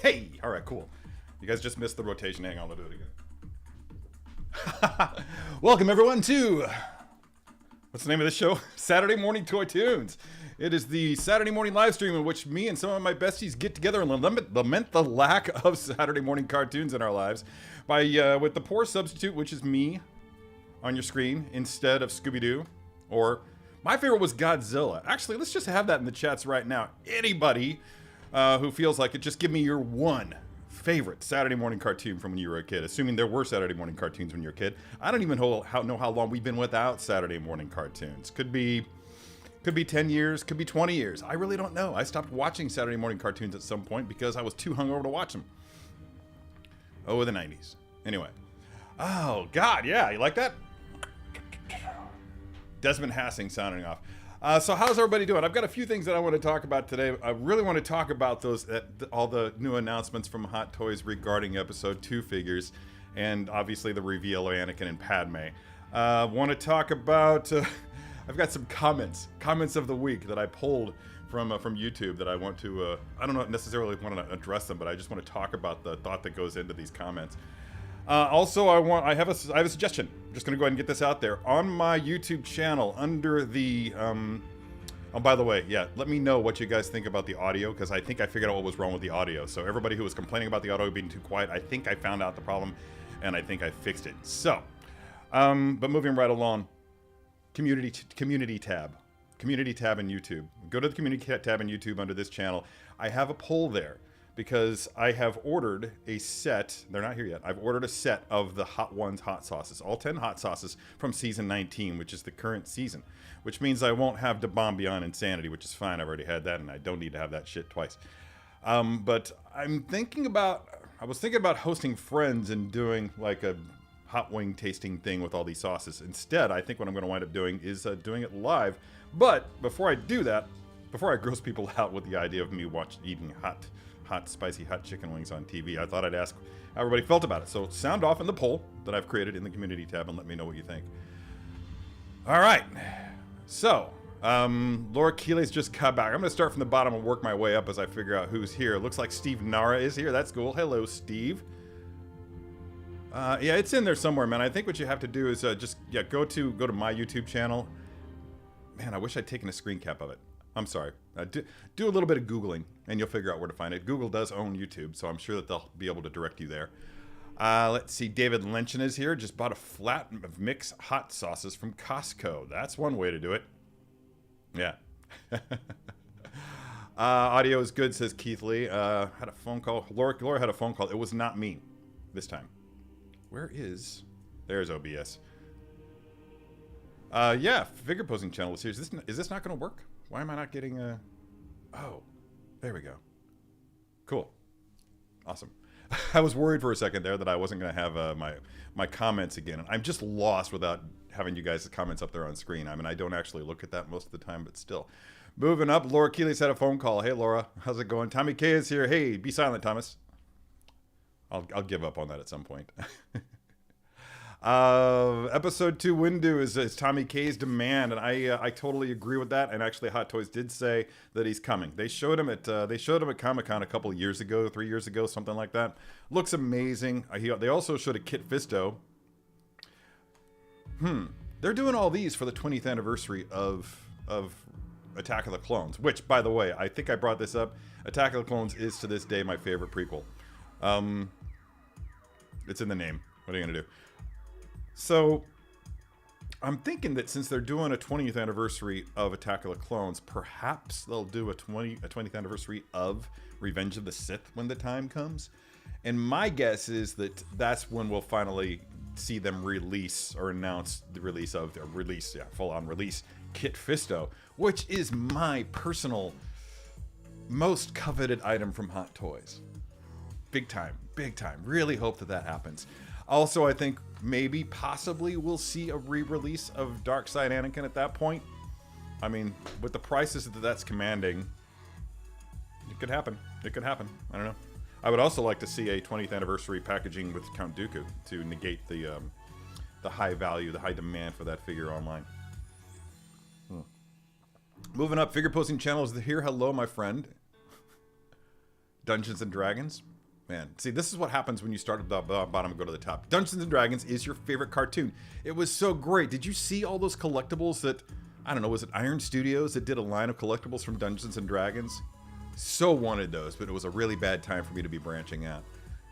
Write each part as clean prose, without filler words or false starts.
Hey! Alright, cool. You guys just missed the rotation. Hang on, I'll do it again. Welcome, everyone, to... What's the name of this show? Saturday Morning Toy Tunes. It is the Saturday morning live stream in which me and some of my besties get together and lament the lack of Saturday morning cartoons in our lives by with the poor substitute, which is me, on your screen instead of Scooby-Doo. Or my favorite was Godzilla. Actually, let's just have that in the chats right now. Anybody who feels like it, just give me your one favorite Saturday morning cartoon from when you were a kid, assuming there were Saturday morning cartoons when you were a kid. I don't even know how long we've been without Saturday morning cartoons. Could be 10 years, could be 20 years. I really don't know. I stopped watching Saturday morning cartoons at some point because I was too hungover to watch them. Oh, the 90s. Anyway. Oh, God, yeah. You like that? Desmond Hassing sounding off. So how's everybody doing? I've got a few things that I want to talk about today. I really want to talk about those, all the new announcements from Hot Toys regarding Episode 2 figures, and obviously the reveal of Anakin and Padme. Want to talk about... I've got some comments of the week that I pulled from YouTube that I want to, I don't necessarily want to address them, but I just want to talk about the thought that goes into these comments. Also, I have a suggestion. I'm just going to go ahead and get this out there. On my YouTube channel, under the, oh, by the way, yeah, let me know what you guys think about the audio, because I think I figured out what was wrong with the audio. So everybody who was complaining about the audio being too quiet, I think I found out the problem, and I think I fixed it. So, but moving right along, community tab in YouTube. Go to the community tab in YouTube under this channel. I have a poll there, because I have ordered a set, they're not here yet, I've ordered a set of the Hot Ones hot sauces, all 10 hot sauces from season 19, which is the current season, which means I won't have Da Bomb Beyond Insanity, which is fine, I've already had that, and I don't need to have that shit twice. But I was thinking about hosting friends and doing like a hot wing tasting thing with all these sauces. Instead, I think what I'm going to wind up doing is doing it live, but before I do that, before I gross people out with the idea of me eating hot, spicy, hot chicken wings on TV, I thought I'd ask how everybody felt about it. So sound off in the poll that I've created in the community tab and let me know what you think. All right. So, Laura Keeley's just cut back. I'm going to start from the bottom and work my way up as I figure out who's here. Looks like Steve Nara is here. That's cool. Hello, Steve. Yeah, it's in there somewhere, man. I think what you have to do is go to my YouTube channel. Man, I wish I'd taken a screen cap of it. I'm sorry. Do a little bit of Googling, and you'll figure out where to find it. Google does own YouTube, so I'm sure that they'll be able to direct you there. Let's see. David Lynchen is here. Just bought a flat of mix hot sauces from Costco. That's one way to do it. Yeah. Audio is good, says Keith Lee. Had a phone call. Laura had a phone call. It was not me this time. Where is... There's OBS. Yeah, figure posing channel is here. Is this not going to work? Why am I not getting a... Oh, there we go. Cool. Awesome. I was worried for a second there that I wasn't going to have my comments again. And I'm just lost without having you guys' comments up there on screen. I mean, I don't actually look at that most of the time, but still. Moving up, Laura Keeley's had a phone call. Hey, Laura. How's it going? Tommy K is here. Hey, be silent, Thomas. I'll give up on that at some point. Episode 2 window is Tommy K's demand, and I totally agree with that. And actually, Hot Toys did say that he's coming. They showed him at Comic-Con a couple of years ago, 3 years ago, something like that. Looks amazing. They also showed a Kit Fisto. They're doing all these for the 20th anniversary of Attack of the Clones, which, by the way, I think I brought this up. Attack of the Clones is to this day my favorite prequel. It's in the name. What are you gonna do? So, I'm thinking that since they're doing a 20th anniversary of Attack of the Clones, perhaps they'll do a 20th anniversary of Revenge of the Sith when the time comes. And my guess is that that's when we'll finally see them release or announce the release of their full-on release, Kit Fisto, which is my personal most coveted item from Hot Toys. Big time. Really hope that happens. Also, I think maybe, possibly, we'll see a re-release of Dark Side Anakin at that point. I mean, with the prices that's commanding, it could happen. I don't know. I would also like to see a 20th anniversary packaging with Count Dooku to negate the high value, the high demand for that figure online. Moving up, figure posting channel is here. Hello, my friend. Dungeons and Dragons. Man, see, this is what happens when you start at the bottom and go to the top. Dungeons and Dragons is your favorite cartoon. It was so great. Did you see all those collectibles that, I don't know, was it Iron Studios that did a line of collectibles from Dungeons and Dragons? So wanted those, but it was a really bad time for me to be branching out.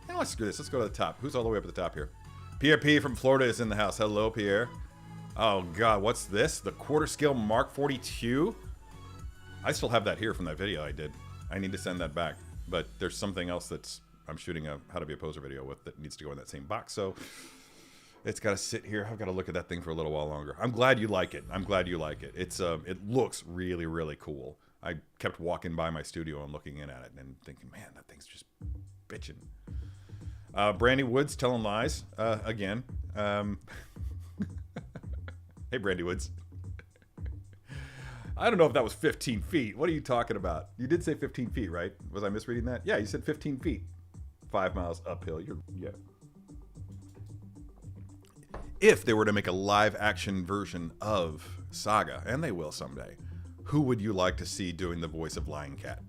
Now let's do this. Let's go to the top. Who's all the way up at the top here? Pierre P from Florida is in the house. Hello, Pierre. Oh, God, what's this? The quarter scale Mark 42? I still have that here from that video I did. I need to send that back. But there's something else that's I'm shooting a how to be a poser video with that needs to go in that same box. So it's got to sit here. I've got to look at that thing for a little while longer. I'm glad you like it. I'm glad you like it. It's it looks really, really cool. I kept walking by my studio and looking in at it and thinking, man, that thing's just bitching. Brandy Woods telling lies again. Hey, Brandy Woods. I don't know if that was 15 feet. What are you talking about? You did say 15 feet, right? Was I misreading that? Yeah, you said 15 feet. 5 miles uphill. Yeah. If they were to make a live action version of Saga, and they will someday, who would you like to see doing the voice of Lion Cat?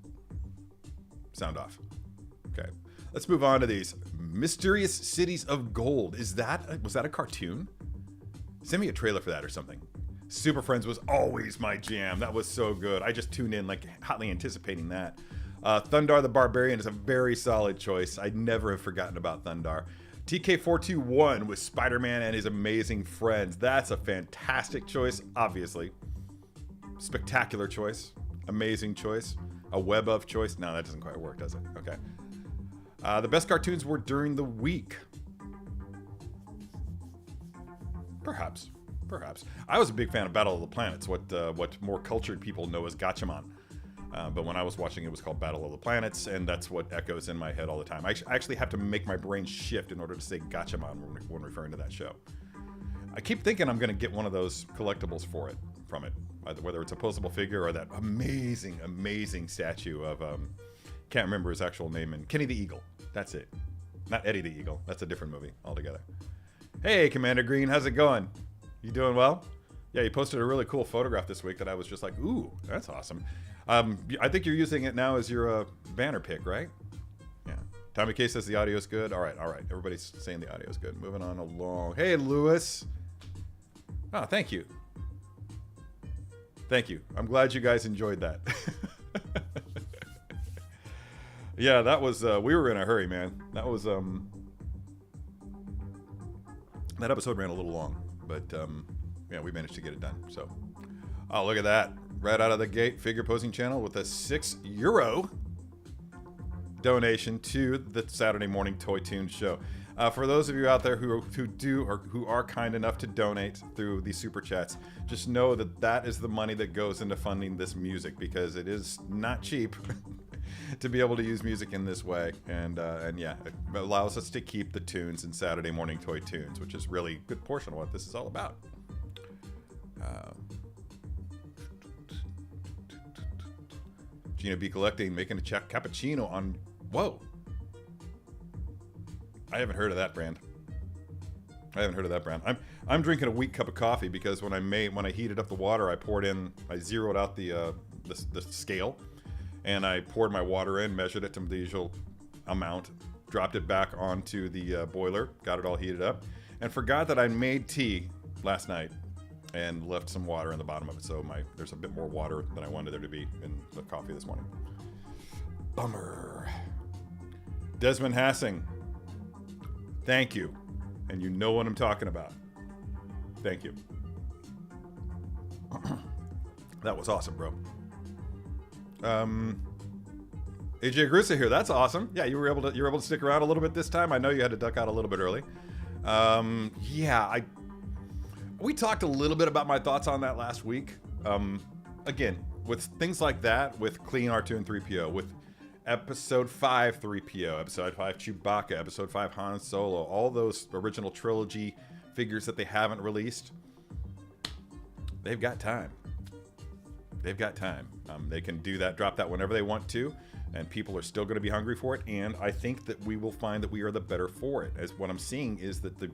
Sound off. Okay. Let's move on to these. Mysterious Cities of Gold. Was that a cartoon? Send me a trailer for that or something. Super Friends was always my jam. That was so good. I just tuned in like hotly anticipating that. Thundar the Barbarian is a very solid choice. I'd never have forgotten about Thundar. TK421 with Spider-Man and his amazing friends. That's a fantastic choice, obviously. Spectacular choice. Amazing choice. A web of choice. No, that doesn't quite work, does it? Okay. The best cartoons were during the week. Perhaps. I was a big fan of Battle of the Planets, what more cultured people know as Gatchaman. But when I was watching, it was called Battle of the Planets, and that's what echoes in my head all the time. I actually have to make my brain shift in order to say Gatchaman when referring to that show. I keep thinking I'm going to get one of those collectibles from it, whether it's a posable figure or that amazing statue of, can't remember his actual name, and Kenny the Eagle. That's it. Not Eddie the Eagle. That's a different movie altogether. Hey, Commander Green, how's it going? You doing well? Yeah, you posted a really cool photograph this week that I was just like, ooh, that's awesome. I think you're using it now as your banner pick, right? Yeah. Tommy K says the audio's good. All right. Everybody's saying the audio's good. Moving on along. Hey, Lewis. Oh, thank you. Thank you. I'm glad you guys enjoyed that. Yeah, that was, we were in a hurry, man. That was, that episode ran a little long, but, yeah, we managed to get it done, so. Oh, look at that. Right out of the gate, Figure Posing Channel with a €6 donation to the Saturday morning TOYTOONS show. For those of you out there who are kind enough to donate through the super chats, just know that is the money that goes into funding this music, because it is not cheap to be able to use music in this way. And yeah, it allows us to keep the tunes in Saturday morning TOYTOONS, which is really a good portion of what this is all about. Gina B collecting, making a cappuccino on, whoa. I haven't heard of that brand. I'm drinking a weak cup of coffee because when I heated up the water, I zeroed out the scale, and I poured my water in, measured it to the usual amount, dropped it back onto the boiler, got it all heated up, and forgot that I made tea last night and left some water in the bottom of it. So there's a bit more water than I wanted there to be in the coffee this morning. Bummer. Desmond Hassing. Thank you. And you know what I'm talking about. Thank you. That was awesome, bro. AJ Grusa here. That's awesome. Yeah, you were able to stick around a little bit this time. I know you had to duck out a little bit early. Yeah, we talked a little bit about my thoughts on that last week. Again, with things like that, with Clean R2 3PO, with Episode 5 3PO, Episode 5 Chewbacca, Episode 5 Han Solo, all those original trilogy figures that they haven't released, they've got time. They can do that, drop that whenever they want to, and people are still going to be hungry for it, and I think that we will find that we are the better for it. As what I'm seeing is that the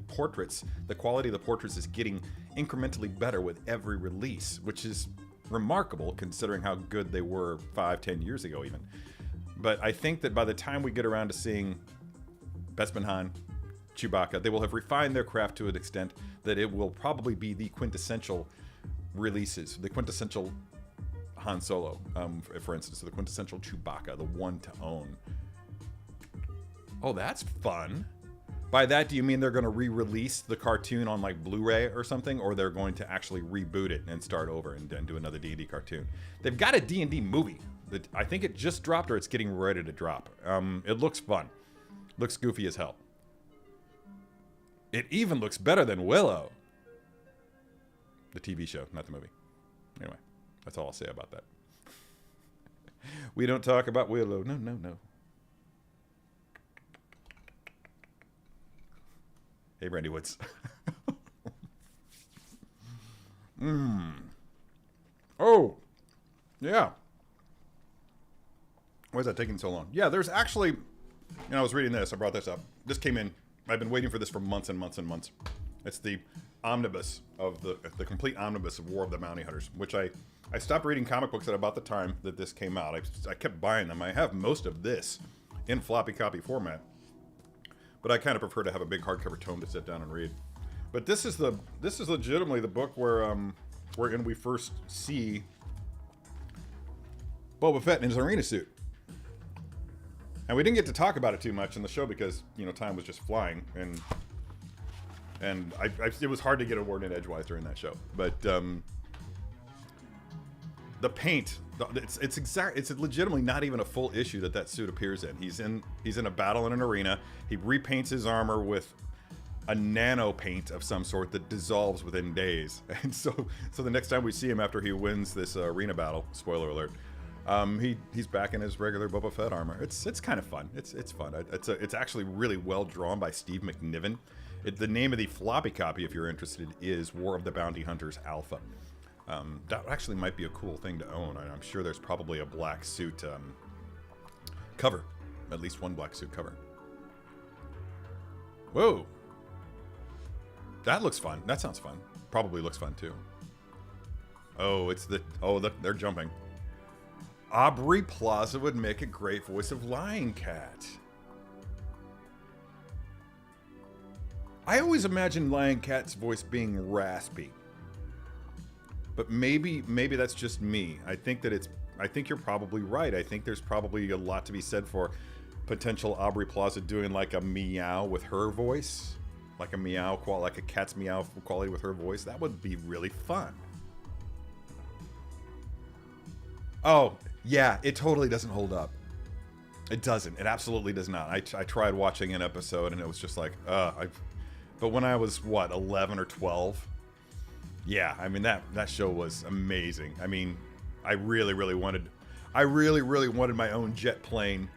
quality of the portraits is getting incrementally better with every release, which is remarkable considering how good they were 5-10 years ago even. But I think that by the time we get around to seeing Bespin Han, Chewbacca, they will have refined their craft to an extent that it will probably be the quintessential releases, the quintessential Han Solo, for instance, the quintessential Chewbacca, the one to own. Oh, that's fun. By that, do you mean they're going to re-release the cartoon on like Blu-ray or something, or they're going to actually reboot it and start over and do another D&D cartoon? They've got a D&D movie that I think it just dropped or it's getting ready to drop. It looks fun. Looks goofy as hell. It even looks better than Willow. The TV show, not the movie. Anyway, that's all I'll say about that. We don't talk about Willow. No, no, no. Hey, Brandy Woods. Oh, yeah. Why is that taking so long? Yeah, there's actually, I was reading this. I brought this up. This came in. I've been waiting for this for months and months and months. It's the omnibus of the complete omnibus of War of the Bounty Hunters, which I stopped reading comic books at about the time that this came out. I kept buying them. I have most of this in floppy copy format. But I kind of prefer to have a big hardcover tome to sit down and read. But this is legitimately the book wherein we first see Boba Fett in his arena suit. And we didn't get to talk about it too much in the show because time was just flying, and it was hard to get a word in edgewise during that show. But the paint. It's legitimately not even a full issue that suit appears in. He's in a battle in an arena. He repaints his armor with a nano paint of some sort that dissolves within days. And so the next time we see him after he wins this arena battle, spoiler alert, he's back in his regular Boba Fett armor. It's kind of fun. It's fun. It's actually really well drawn by Steve McNiven. The name of the floppy copy, if you're interested, is War of the Bounty Hunters Alpha. That actually might be a cool thing to own. I'm sure there's probably a black suit cover. At least one black suit cover. Whoa. That looks fun. That sounds fun. Probably looks fun too. Oh, look, they're jumping. Aubrey Plaza would make a great voice of Lion Cat. I always imagined Lion Cat's voice being raspy. But maybe that's just me. I think you're probably right. I think there's probably a lot to be said for potential Aubrey Plaza doing like a meow with her voice, like a cat's meow quality with her voice. That would be really fun. Oh yeah, it totally doesn't hold up. It doesn't. It absolutely does not. I tried watching an episode and it was just like, but when I was 11 or 12. Yeah, I mean that show was amazing. I mean, I really wanted my own jet plane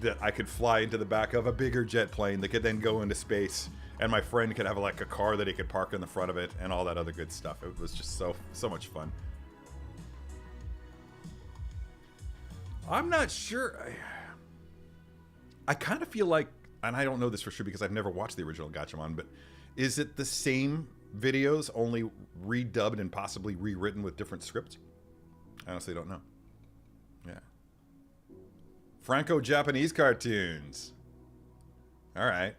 that I could fly into the back of, a bigger jet plane that could then go into space, and my friend could have like a car that he could park in the front of it and all that other good stuff. It was just so much fun. I'm not sure. I kind of feel like, and I don't know this for sure because I've never watched the original Gatchaman, but is it the same videos, only redubbed and possibly rewritten with different scripts? I honestly don't know. Yeah. Franco-Japanese cartoons. All right.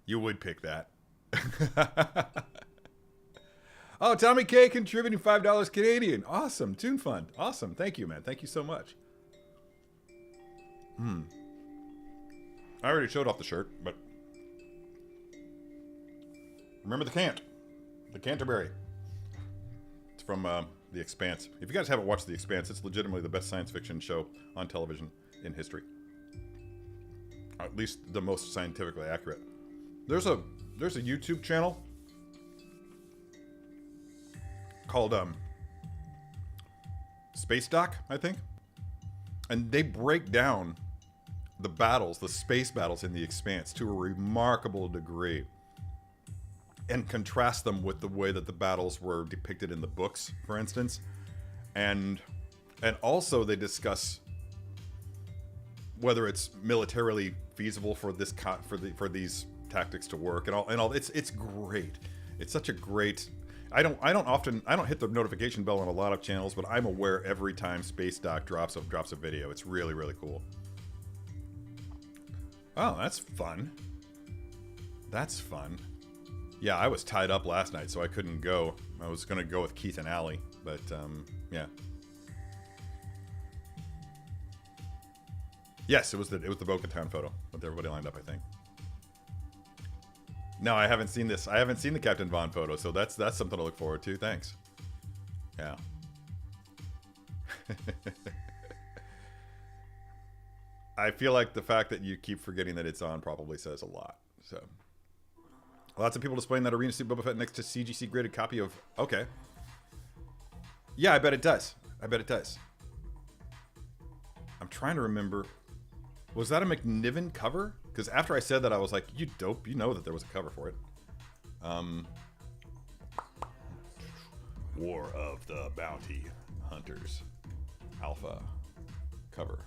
You would pick that. Oh, Tommy K contributing $5 Canadian. Awesome. Toon Fund. Awesome. Thank you, man. Thank you so much. I already showed off the shirt, but remember the Canterbury. It's from The Expanse. If you guys haven't watched The Expanse, it's legitimately the best science fiction show on television in history. At least the most scientifically accurate. There's a YouTube channel called Space Doc, I think. And they break down the space battles in The Expanse to a remarkable degree, and contrast them with the way that the battles were depicted in the books, for instance. And also they discuss whether it's militarily feasible for these tactics to work and all. It's great. It's such a great. I don't hit the notification bell on a lot of channels, but I'm aware every time Space Doc drops a video. It's really, really cool. Oh, that's fun. That's fun. Yeah, I was tied up last night, so I couldn't go. I was gonna go with Keith and Allie, but yeah. Yes, it was the Bo-Katan photo with everybody lined up, I think. No, I haven't seen this. I haven't seen the Captain Vaughn photo, so that's something to look forward to. Thanks. Yeah. I feel like the fact that you keep forgetting that it's on probably says a lot. So, lots of people displaying that arena suit Boba Fett next to CGC graded copy of. Okay. Yeah, I bet it does. I bet it does. I'm trying to remember. Was that a McNiven cover? Because after I said that, I was like, "You dope! You know that there was a cover for it." War of the Bounty Hunters, Alpha cover.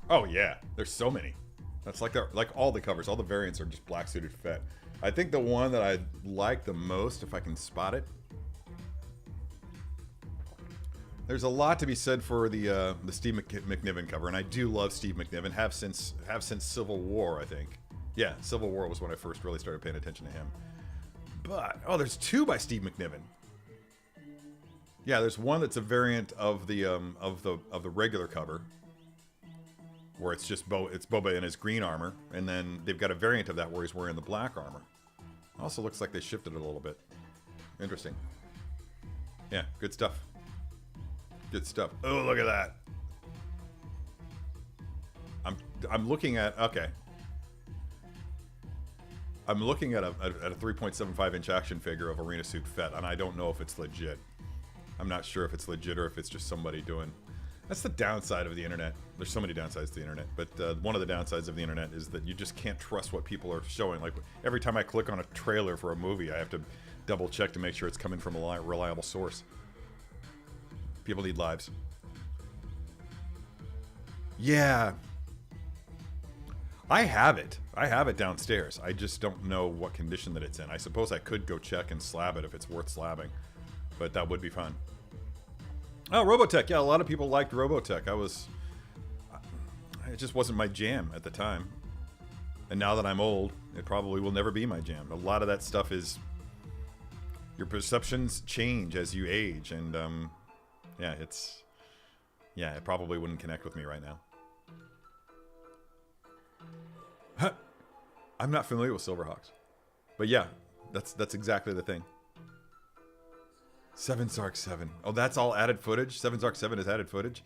Oh yeah, there's so many. That's like all the covers, all the variants are just black suited Fett. I think the one that I like the most, if I can spot it. There's a lot to be said for the Steve McNiven cover, and I do love Steve McNiven. Have since Civil War, I think. Yeah, Civil War was when I first really started paying attention to him. But there's two by Steve McNiven. Yeah, there's one that's a variant of the regular cover, where it's just Boba in his green armor, and then they've got a variant of that where he's wearing the black armor. Also looks like they shifted it a little bit. Interesting. Yeah, good stuff. Good stuff. Oh, look at that. I'm looking at, okay. I'm looking at a 3.75 inch action figure of Arena Suit Fett, and I don't know if it's legit. I'm not sure if it's legit or if it's just somebody doing. That's the downside of the internet. There's so many downsides to the internet, but one of the downsides of the internet is that you just can't trust what people are showing. Like every time I click on a trailer for a movie, I have to double check to make sure it's coming from a reliable source. People need lives. Yeah. I have it. I have it downstairs. I just don't know what condition that it's in. I suppose I could go check and slab it if it's worth slabbing, but that would be fun. Oh, Robotech. Yeah, a lot of people liked Robotech. It just wasn't my jam at the time. And now that I'm old, it probably will never be my jam. A lot of that stuff is, your perceptions change as you age, and yeah, it probably wouldn't connect with me right now. Huh. I'm not familiar with Silverhawks, but yeah, that's exactly the thing. 7 Sark 7. Oh, that's all added footage? 7 Sark 7 is added footage?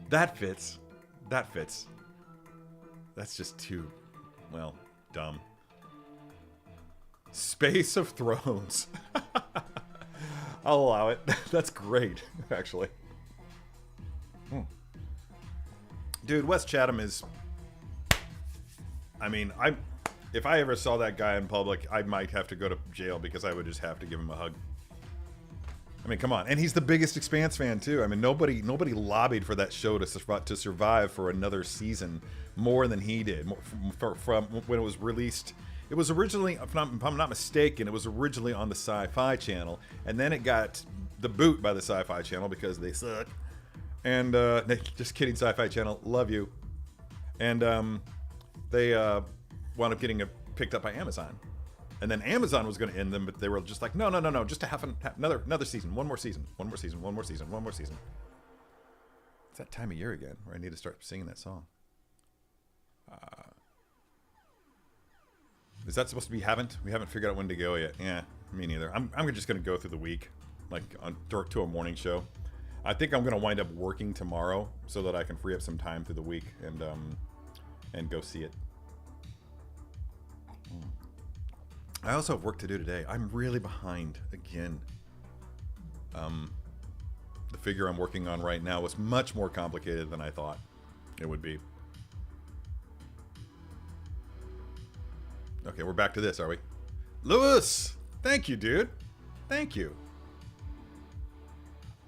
That fits. That fits. That's just too, well, dumb. Space of Thrones. I'll allow it. That's great, actually. Dude, Wes Chatham is... I mean, if I ever saw that guy in public, I might have to go to jail because I would just have to give him a hug. I mean, come on. And he's the biggest Expanse fan, too. I mean, nobody lobbied for that show to survive for another season more than he did. From when it was released... It was originally, if I'm not mistaken, it was originally on the Sci-Fi Channel, and then it got the boot by the Sci-Fi Channel because they suck. And just kidding, Sci-Fi Channel, love you. And they wound up getting picked up by Amazon, and then Amazon was going to end them, but they were just like, no, just another season, one more season. It's that time of year again where I need to start singing that song. Is that supposed to be We haven't figured out when to go yet. Yeah, me neither. I'm just going to go through the week, like to a morning show. I think I'm going to wind up working tomorrow so that I can free up some time through the week and go see it. I also have work to do today. I'm really behind again. The figure I'm working on right now was much more complicated than I thought it would be. Okay, we're back to this, are we? Lewis! Thank you, dude. Thank you.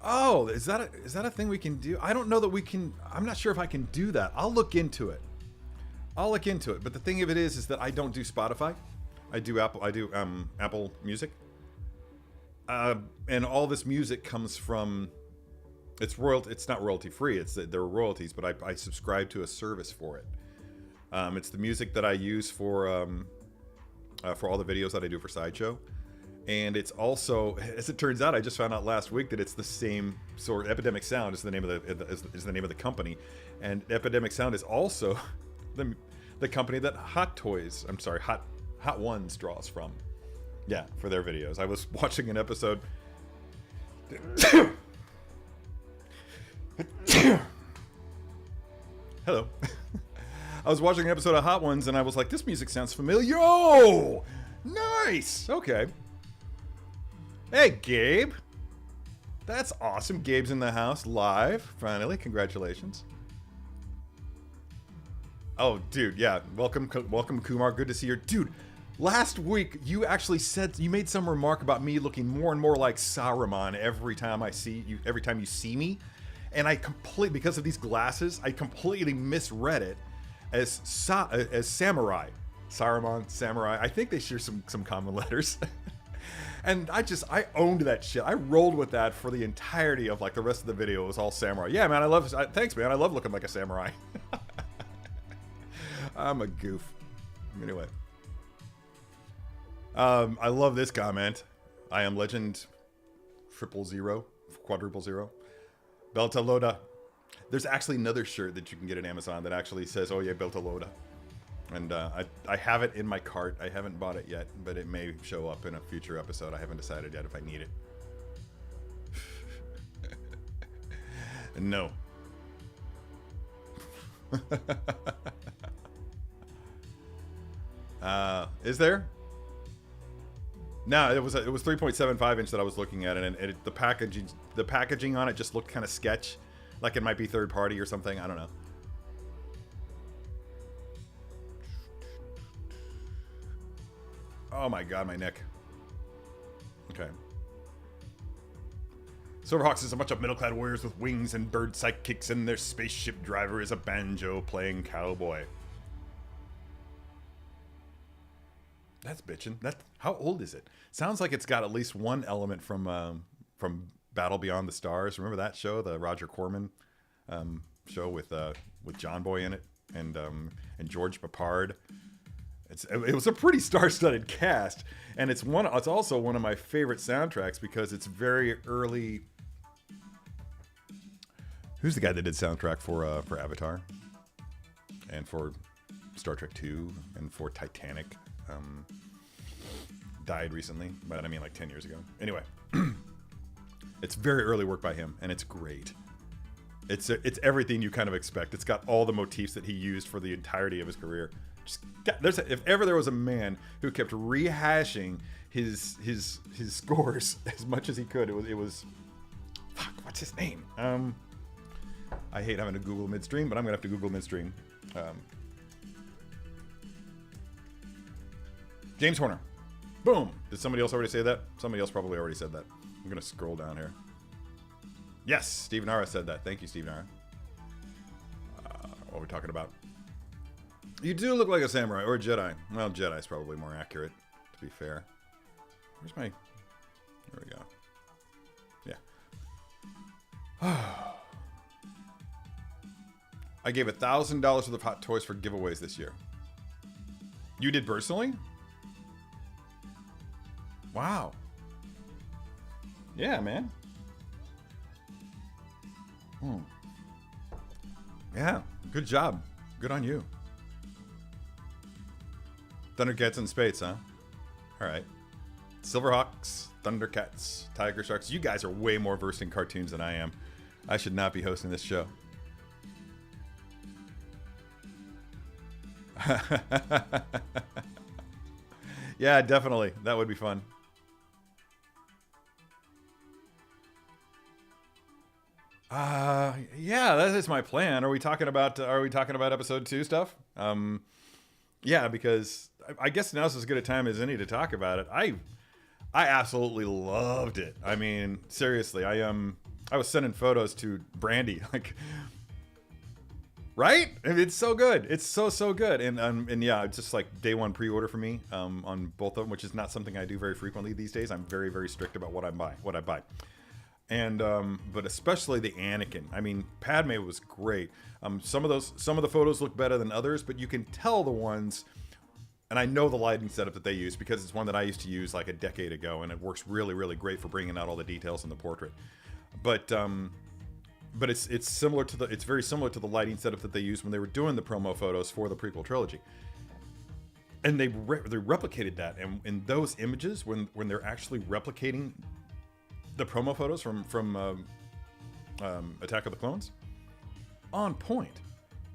Oh, is that a thing we can do? I don't know that we can. I'm not sure if I can do that. I'll look into it. But the thing of it is that I don't do Spotify. I do Apple Music. And all this music comes from, it's not royalty free. There are royalties, but I subscribe to a service for it. It's the music that I use for all the videos that I do for Sideshow. And it's also, as it turns out, I just found out last week that it's the same sort. Epidemic Sound is the name of the company, and Epidemic Sound is also the company that Hot Ones draws from. Yeah, for their videos. I was watching an episode. Hello. I was watching an episode of Hot Ones, and I was like, "This music sounds familiar." Oh, nice. Okay. Hey, Gabe. That's awesome. Gabe's in the house live. Finally, congratulations. Oh, dude, yeah. Welcome, Kumar. Good to see you, dude. Last week, you actually made some remark about me looking more and more like Saruman every time you see me, and because of these glasses, I completely misread it as samurai. Saruman, samurai. I think they share some common letters. And I owned that shit. I rolled with that for the entirety of like the rest of the video. It was all samurai. Yeah, man, thanks, man. I love looking like a samurai. I'm a goof. Anyway. I love this comment. I am legend 000, quadruple zero. Belta Loda. There's actually another shirt that you can get at Amazon that actually says, "Oh yeah, Belta Loda." And I have it in my cart. I haven't bought it yet, but it may show up in a future episode. I haven't decided yet if I need it. No. Is there? No, it was 3.75 inch that I was looking at, and the packaging on it just looked kind of sketch, like it might be third party or something. I don't know. Oh my god, my neck. Okay. Silverhawks is a bunch of metal-clad warriors with wings and bird sidekicks, and their spaceship driver is a banjo-playing cowboy. That's bitchin'. How old is it? Sounds like it's got at least one element from Battle Beyond the Stars. Remember that show, the Roger Corman show with John Boy in it and George Papard. It was a pretty star-studded cast, and it's also one of my favorite soundtracks because it's very early. Who's the guy that did soundtrack for Avatar, and for Star Trek II, and for Titanic? Died recently, but I mean like 10 years ago. Anyway, it's very early work by him, and it's great. It's everything you kind of expect. It's got all the motifs that he used for the entirety of his career. If ever there was a man who kept rehashing his scores as much as he could, it was fuck. What's his name? I hate having to Google midstream, but I'm gonna have to Google midstream. James Horner. Boom. Did somebody else already say that? Somebody else probably already said that. I'm gonna scroll down here. Yes, Steve Nara said that. Thank you, Steve Nara. What are we talking about? You do look like a samurai or a Jedi. Well, Jedi's probably more accurate, to be fair. Where's my... There we go. Yeah. I gave $1,000 worth of Hot Toys for giveaways this year. You did personally? Wow. Yeah, man. Yeah, good job. Good on you. Thundercats in space, huh? Alright. Silverhawks, Thundercats, Tiger Sharks. You guys are way more versed in cartoons than I am. I should not be hosting this show. Yeah, definitely. That would be fun. Yeah, that is my plan. Are we talking about episode 2 stuff? Yeah, because I guess now's as good a time as any to talk about it. I absolutely loved it. I mean, seriously, I was sending photos to Brandy, like Right? I mean, it's so good. It's so good. And yeah, it's just like day one pre-order for me on both of them, which is not something I do very frequently these days. I'm very strict about what I buy. And but especially the Anakin. I mean, Padme was great. Some of the photos look better than others, but you can tell the ones. And I know the lighting setup that they use because it's one that I used to use like a decade ago, and it works really great for bringing out all the details in the portrait. But it's similar to it's very similar to the lighting setup that they used when they were doing the promo photos for the prequel trilogy. And they replicated that, and in those images, when they're actually replicating the promo photos from Attack of the Clones, on point.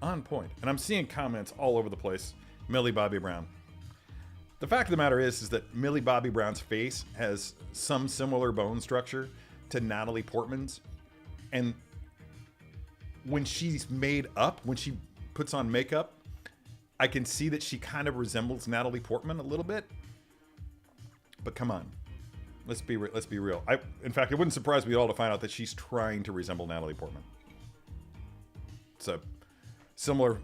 And I'm seeing comments all over the place. Millie Bobby Brown. The fact of the matter is that Millie Bobby Brown's face has some similar bone structure to Natalie Portman's, and when she's made up, when she puts on makeup, I can see that she kind of resembles Natalie Portman a little bit. But come on, let's be real. In fact, it wouldn't surprise me at all to find out that she's trying to resemble Natalie Portman. It's a similar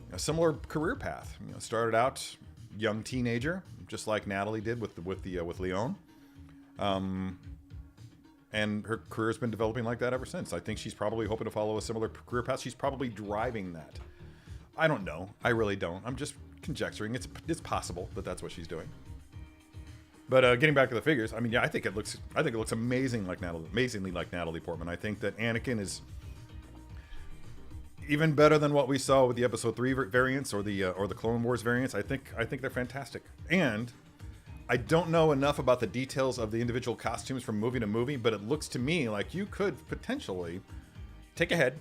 career path. You know, started out young teenager, just like Natalie did with Leon. And her career has been developing like that ever since. I think she's probably hoping to follow a similar career path. She's probably driving that. I don't know. I really don't. I'm just conjecturing. It's possible that that's what she's doing. But getting back to the figures, I mean, yeah, I think it looks amazingly like Natalie Portman. I think that Anakin is even better than what we saw with the Episode 3 variants or the Clone Wars variants. I think they're fantastic. And I don't know enough about the details of the individual costumes from movie to movie, but it looks to me like you could potentially take a head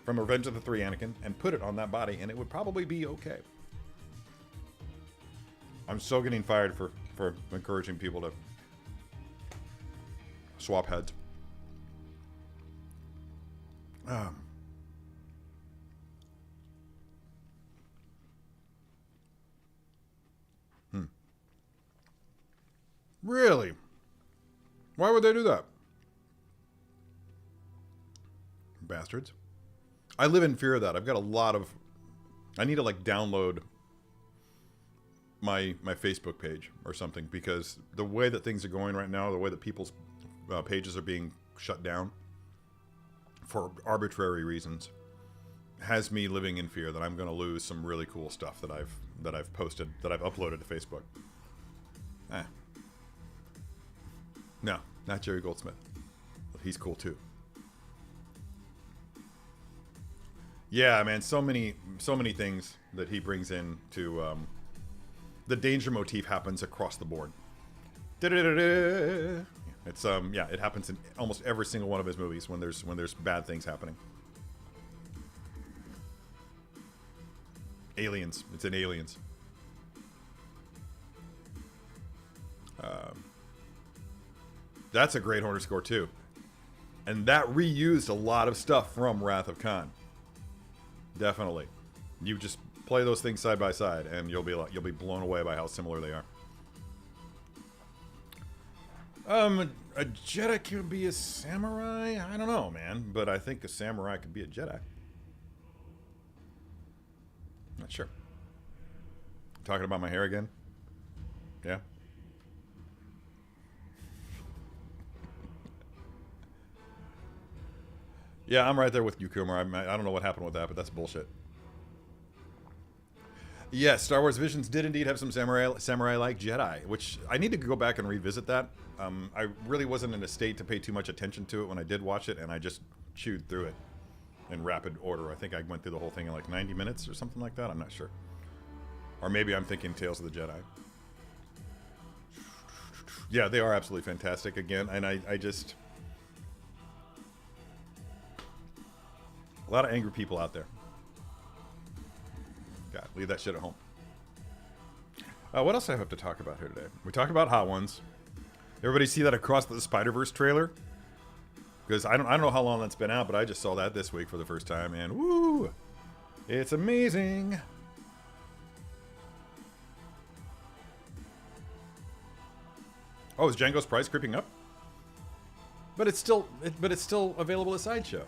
from Revenge of the Three Anakin and put it on that body, and it would probably be okay. I'm so getting fired for encouraging people to swap heads. Really? Why would they do that? Bastards. I live in fear of that. I've got a lot of... I need to like download my Facebook page or something, because the way that things are going right now, the way that people's pages are being shut down for arbitrary reasons, has me living in fear that I'm going to lose some really cool stuff that I've posted, that I've uploaded to Facebook. No, not Jerry Goldsmith. He's cool too. Yeah, man, so many things that he brings in to the danger motif happens across the board. Da-da-da-da. It's yeah, it happens in almost every single one of his movies when there's bad things happening. Aliens. It's in Aliens. That's a great Horner score too, and that reused a lot of stuff from Wrath of Khan. Definitely, you just play those things side by side, and you'll be blown away by how similar they are. A Jedi could be a samurai. I don't know, man, but I think a samurai could be a Jedi. Not sure. Talking about my hair again? Yeah. Yeah, I'm right there with you, Kumar. I don't know what happened with that, but that's bullshit. Yes, Star Wars Visions did indeed have some samurai-like Jedi, which I need to go back and revisit that. I really wasn't in a state to pay too much attention to it when I did watch it, and I just chewed through it in rapid order. I think I went through the whole thing in like 90 minutes or something like that. I'm not sure. Or maybe I'm thinking Tales of the Jedi. Yeah, they are absolutely fantastic again, and I just... A lot of angry people out there. God, leave that shit at home. What else do I have to talk about here today? We talked about Hot Ones. Everybody see that Across the Spider-Verse trailer? Because I don't know how long that's been out, but I just saw that this week for the first time, and woo! It's amazing! Oh, is Django's price creeping up? But it's still available at Sideshow.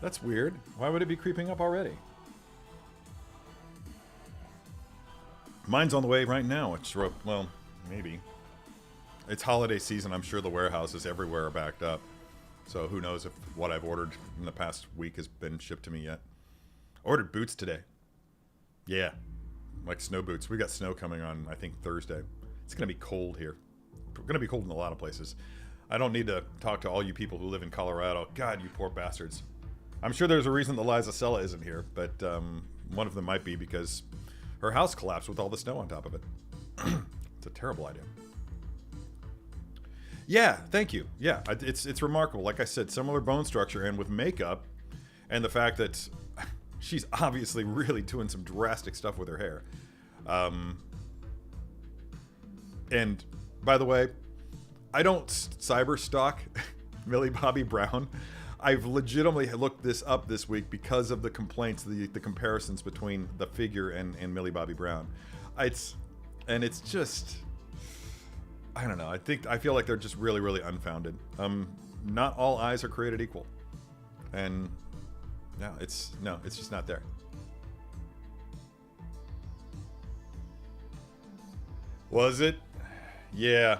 That's weird. Why would it be creeping up already? Mine's on the way right now. It's, well, maybe. It's holiday season. I'm sure the warehouses everywhere are backed up. So who knows if what I've ordered in the past week has been shipped to me yet. Ordered boots today. Yeah. Like snow boots. We got snow coming on, I think, Thursday. It's going to be cold here. It's going to be cold in a lot of places. I don't need to talk to all you people who live in Colorado. God, you poor bastards. I'm sure there's a reason that Liza Sella isn't here, but one of them might be because her house collapsed with all the snow on top of it. It's a terrible idea. Yeah, thank you. Yeah, it's remarkable. Like I said, similar bone structure, and with makeup, and the fact that she's obviously really doing some drastic stuff with her hair. And by the way, I don't cyber stalk Millie Bobby Brown. I've legitimately looked this up this week because of the complaints, the comparisons between the figure and Millie Bobby Brown. It's just, I don't know. I feel like they're just really, really unfounded. Not all eyes are created equal, and it's just not there. Was it? Yeah,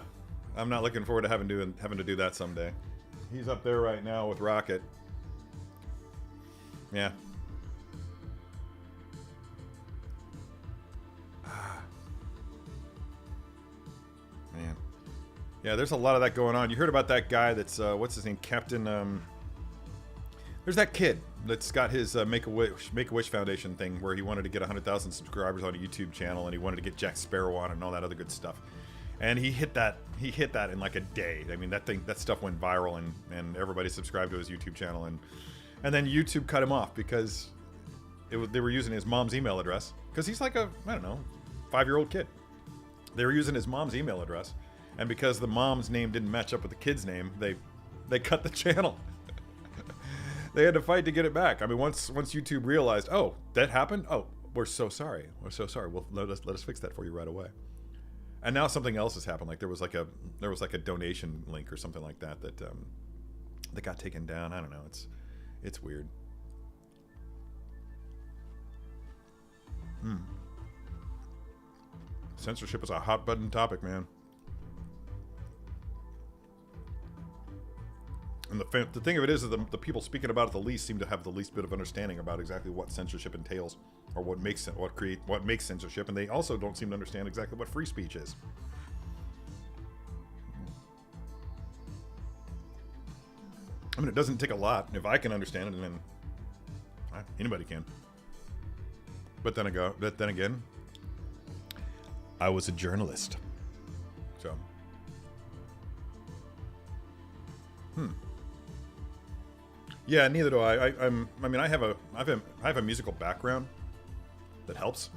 I'm not looking forward to having to do that someday. He's up there right now with Rocket. Yeah. Man. Yeah, there's a lot of that going on. You heard about that guy that's, what's his name? Captain, there's that kid that's got his Make-A-Wish Foundation thing where he wanted to get 100,000 subscribers on a YouTube channel, and he wanted to get Jack Sparrow on and all that other good stuff. And he hit that in like a day. I mean, that stuff went viral, and everybody subscribed to his YouTube channel, and then YouTube cut him off because they were using his mom's email address, because he's like a, I don't know, 5-year-old kid. They were using his mom's email address, and because the mom's name didn't match up with the kid's name, they cut the channel. They had to fight to get it back. I mean, once YouTube realized, oh, that happened. Oh, we're so sorry. We're so sorry. Well, let us fix that for you right away. And now something else has happened. Like there was like a donation link or something like that that got taken down. I don't know. It's weird. Censorship is a hot button topic, man. And the thing of it is that the people speaking about it the least seem to have the least bit of understanding about exactly what censorship entails, or what makes censorship, and they also don't seem to understand exactly what free speech is. I mean, it doesn't take a lot. If I can understand it, then anybody can. But then again, I was a journalist, so. Yeah, neither do I. I have a musical background that helps,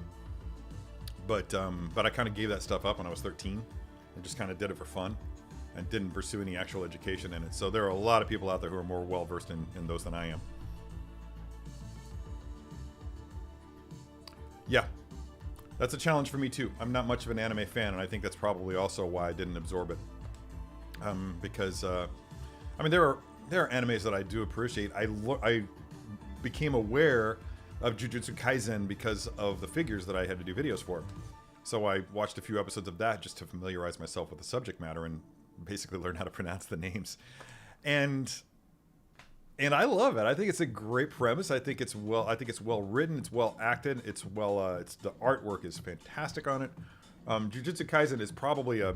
but I kind of gave that stuff up when I was 13. I just kind of did it for fun and didn't pursue any actual education in it. So there are a lot of people out there who are more well versed in those than I am. Yeah, that's a challenge for me too. I'm not much of an anime fan, and I think that's probably also why I didn't absorb it. Because I mean, there are animes that I do appreciate. I became aware of Jujutsu Kaisen because of the figures that I had to do videos for. So I watched a few episodes of that just to familiarize myself with the subject matter and basically learn how to pronounce the names. And I love it. I think it's a great premise. I think it's well written. It's well acted. It's the artwork is fantastic on it. Jujutsu Kaisen is probably a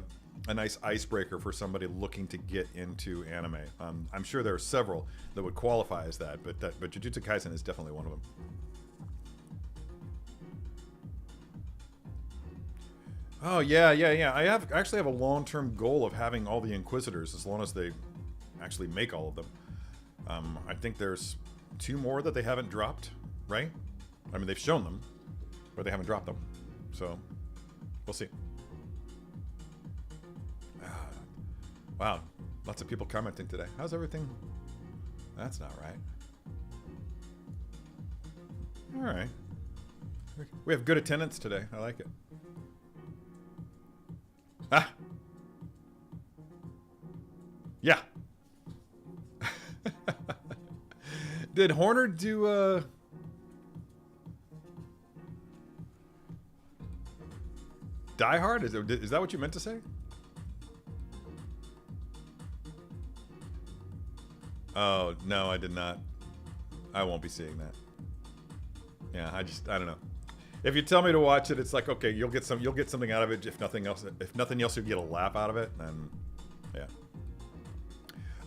nice icebreaker for somebody looking to get into anime. I'm sure there are several that would qualify as that, but Jujutsu Kaisen is definitely one of them. Oh yeah. I actually have a long-term goal of having all the Inquisitors, as long as they actually make all of them. I think there's 2 more that they haven't dropped, right? I mean, they've shown them, but they haven't dropped them. So we'll see. Wow, lots of people commenting today. How's everything? That's not right. All right. We have good attendance today. I like it. Ah. Yeah. Did Horner do Die Hard? Is that what you meant to say? Oh no, I did not. I won't be seeing that. Yeah, I don't know. If you tell me to watch it, it's like, okay, you'll get something out of it. If nothing else, you'll get a laugh out of it. And yeah.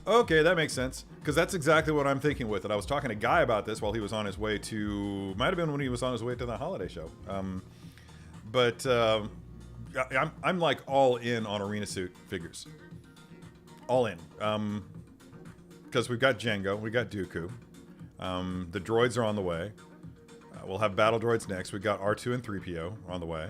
Okay, that makes sense. Because that's exactly what I'm thinking with it. I was talking to Guy about this while he was on his way to... Might have been when he was on his way to the holiday show. But I'm like all in on Arena Suit figures. All in. Because we've got Jango, we got Dooku. The droids are on the way. We'll have battle droids next. We've got R2 and 3PO on the way.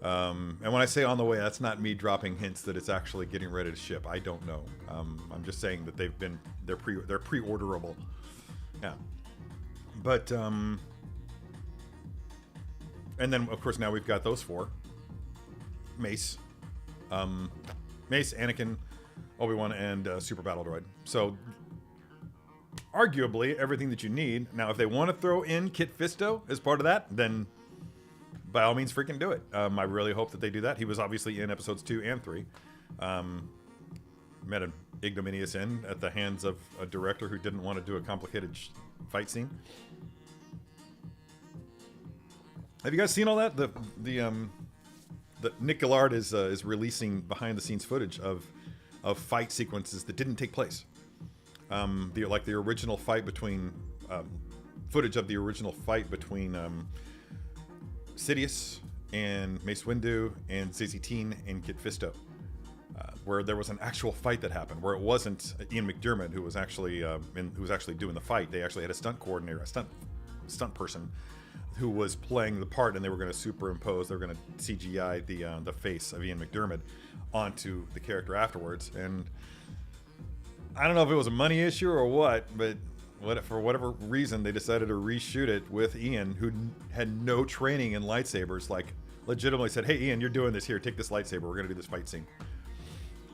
And when I say on the way, that's not me dropping hints that it's actually getting ready to ship. I don't know. I'm just saying that they're pre-orderable. Yeah. But and then of course now we've got those four. Mace, Anakin, Obi-Wan, and Super Battle Droid. So arguably everything that you need. Now, if they want to throw in Kit Fisto as part of that, then by all means, freaking do it. I really hope that they do that. He was obviously in episodes 2 and 3. Met an ignominious end at the hands of a director who didn't want to do a complicated fight scene. Have you guys seen all that? The Nick Gillard is releasing behind the scenes footage of fight sequences that didn't take place. The original fight between footage of the original fight between Sidious and Mace Windu and ZZ-Teen and Kit Fisto, where there was an actual fight that happened, where it wasn't Ian McDiarmid who was actually doing the fight. They actually had a stunt coordinator, a stunt person who was playing the part, and they were going to superimpose, they were going to CGI the face of Ian McDiarmid onto the character afterwards. And I don't know if it was a money issue or what, but for whatever reason, they decided to reshoot it with Ian, who had no training in lightsabers. Like, legitimately said, "Hey, Ian, you're doing this here. Take this lightsaber. We're going to do this fight scene."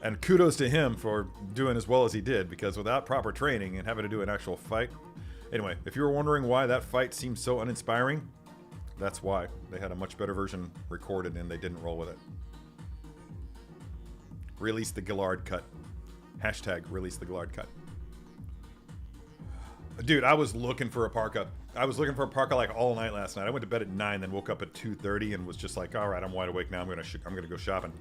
And kudos to him for doing as well as he did, because without proper training and having to do an actual fight. Anyway, if you were wondering why that fight seemed so uninspiring, that's why. They had a much better version recorded and they didn't roll with it. Release the Gillard cut. Hashtag release the Gillard cut. Dude, I was looking for a parka. I was looking for a parka like all night last night. I went to bed at 9, then woke up at 2:30 and was just like, all right, I'm wide awake now. I'm gonna go shopping.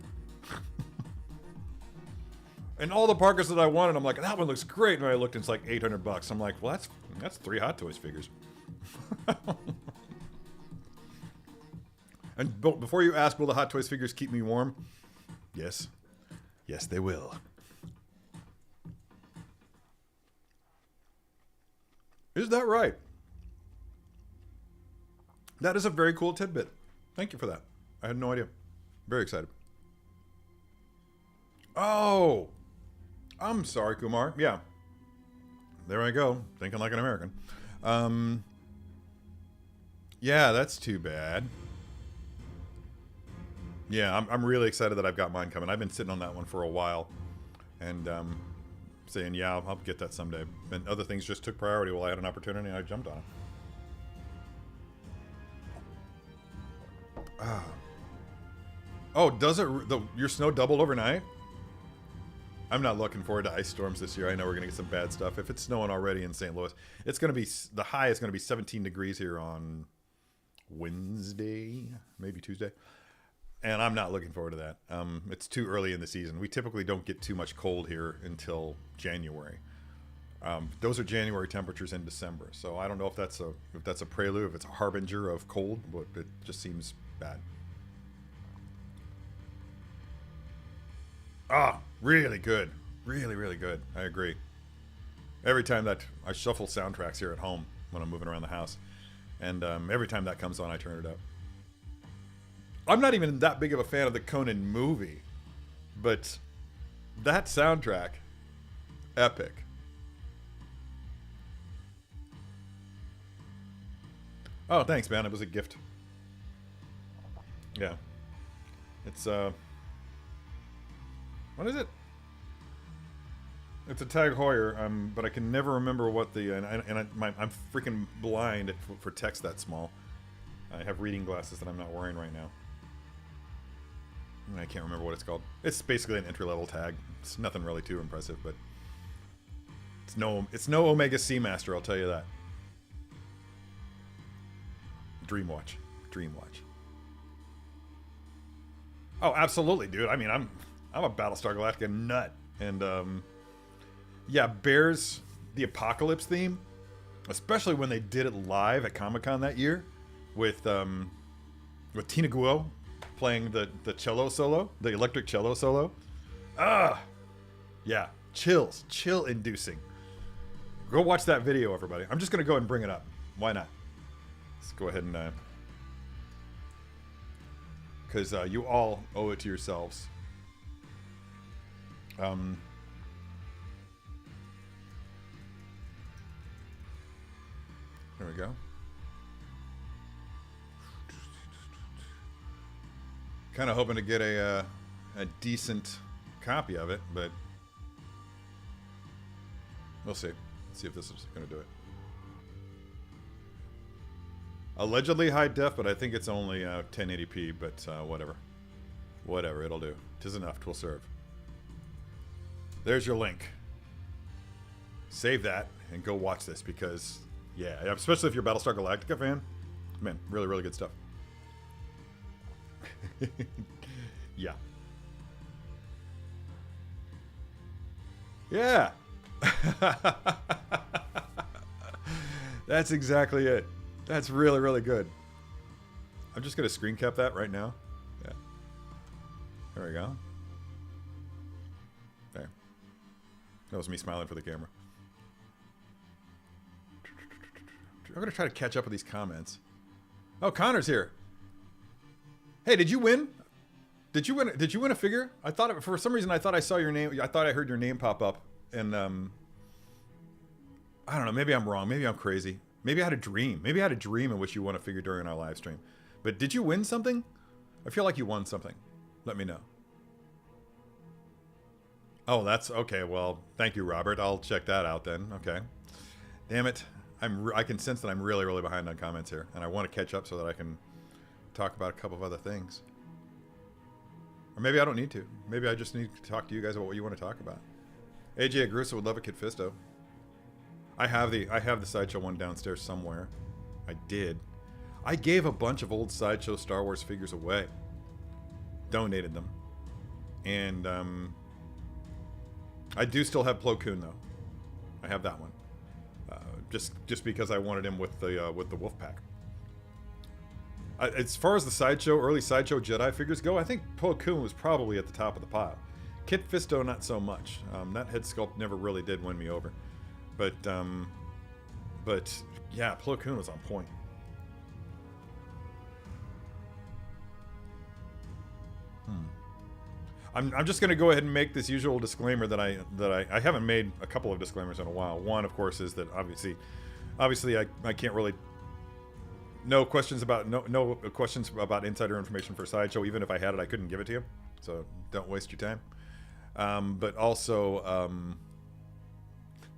And all the parkas that I wanted, I'm like, that one looks great. And I looked and it's like $800. I'm like, well, that's 3 Hot Toys figures. And before you ask, will the Hot Toys figures keep me warm? Yes. Yes, they will. Is that right? That is a very cool tidbit. Thank you for that. I had no idea. Very excited. Oh, I'm sorry, Kumar. Yeah. There I go. Thinking like an American. Yeah, that's too bad. Yeah, I'm really excited that I've got mine coming. I've been sitting on that one for a while. And saying, yeah, I'll get that someday. And other things just took priority while I had an opportunity and I jumped on it. Oh, does it? Your snow doubled overnight? I'm not looking forward to ice storms this year. I know we're going to get some bad stuff. If it's snowing already in St. Louis, it's going to be, the high is going to be 17 degrees here on Wednesday, maybe Tuesday. And I'm not looking forward to that. It's too early in the season. We typically don't get too much cold here until January. Those are January temperatures in December. So I don't know if that's a prelude, if it's a harbinger of cold, but it just seems bad. Really good. Really, really good. I agree. Every time that I shuffle soundtracks here at home when I'm moving around the house, and every time that comes on, I turn it up. I'm not even that big of a fan of the Conan movie, but that soundtrack, epic. Oh, thanks, man. It was a gift. Yeah. It's, what is it? It's a Tag Heuer, but I can never remember what the I'm freaking blind for text that small. I have reading glasses that I'm not wearing right now. I can't remember what it's called. It's basically an entry-level tag. It's nothing really too impressive, but it's no Omega Seamaster, I'll tell you that. Dreamwatch. Oh, absolutely, dude. I mean, I'm a Battlestar Galactica nut, and yeah, Bears the Apocalypse theme, especially when they did it live at Comic-Con that year with Tina Guo playing the cello solo, the electric cello solo. Yeah, chill inducing. Go watch that video, everybody. I'm just gonna go ahead and bring it up. Why not? Let's go ahead and because you all owe it to yourselves. There we go. Kind of hoping to get a decent copy of it, but we'll see. Let's see if this is going to do it. Allegedly high def, but I think it's only 1080p, but whatever. Whatever, it'll do. 'Tis enough, 'twill serve. There's your link. Save that and go watch this because, yeah, especially if you're a Battlestar Galactica fan, man, really, really good stuff. Yeah. Yeah. That's exactly it. That's really, really good. I'm just going to screen cap that right now. Yeah. There we go. There. That was me smiling for the camera. I'm going to try to catch up with these comments. Oh, Connor's here. Hey, did you win? Did you win a figure? I thought for some reason I thought I saw your name. I thought I heard your name pop up, and I don't know. Maybe I'm wrong. Maybe I'm crazy. Maybe I had a dream. Maybe I had a dream in which you won a figure during our live stream. But did you win something? I feel like you won something. Let me know. Oh, that's okay. Well, thank you, Robert. I'll check that out then. Okay. Damn it. I can sense that I'm really, really behind on comments here, and I want to catch up so that I can talk about a couple of other things. Or maybe I don't need to. Maybe I just need to talk to you guys about what you want to talk about. AJ Agrusa would love a Kid Fisto. I have the Sideshow one downstairs somewhere. I did. I gave a bunch of old Sideshow Star Wars figures away. Donated them. And I do still have Plo Koon though. I have that one. Just because I wanted him with the Wolf Pack. As far as the early Sideshow Jedi figures go, I think Plo Koon was probably at the top of the pile. Kit Fisto, not so much. That head sculpt never really did win me over. But yeah, Plo Koon was on point. I'm just going to go ahead and make this usual disclaimer that I haven't made a couple of disclaimers in a while. One, of course, is that obviously I can't really no questions about insider information for Sideshow. Even if I had it, I couldn't give it to you. So don't waste your time. But also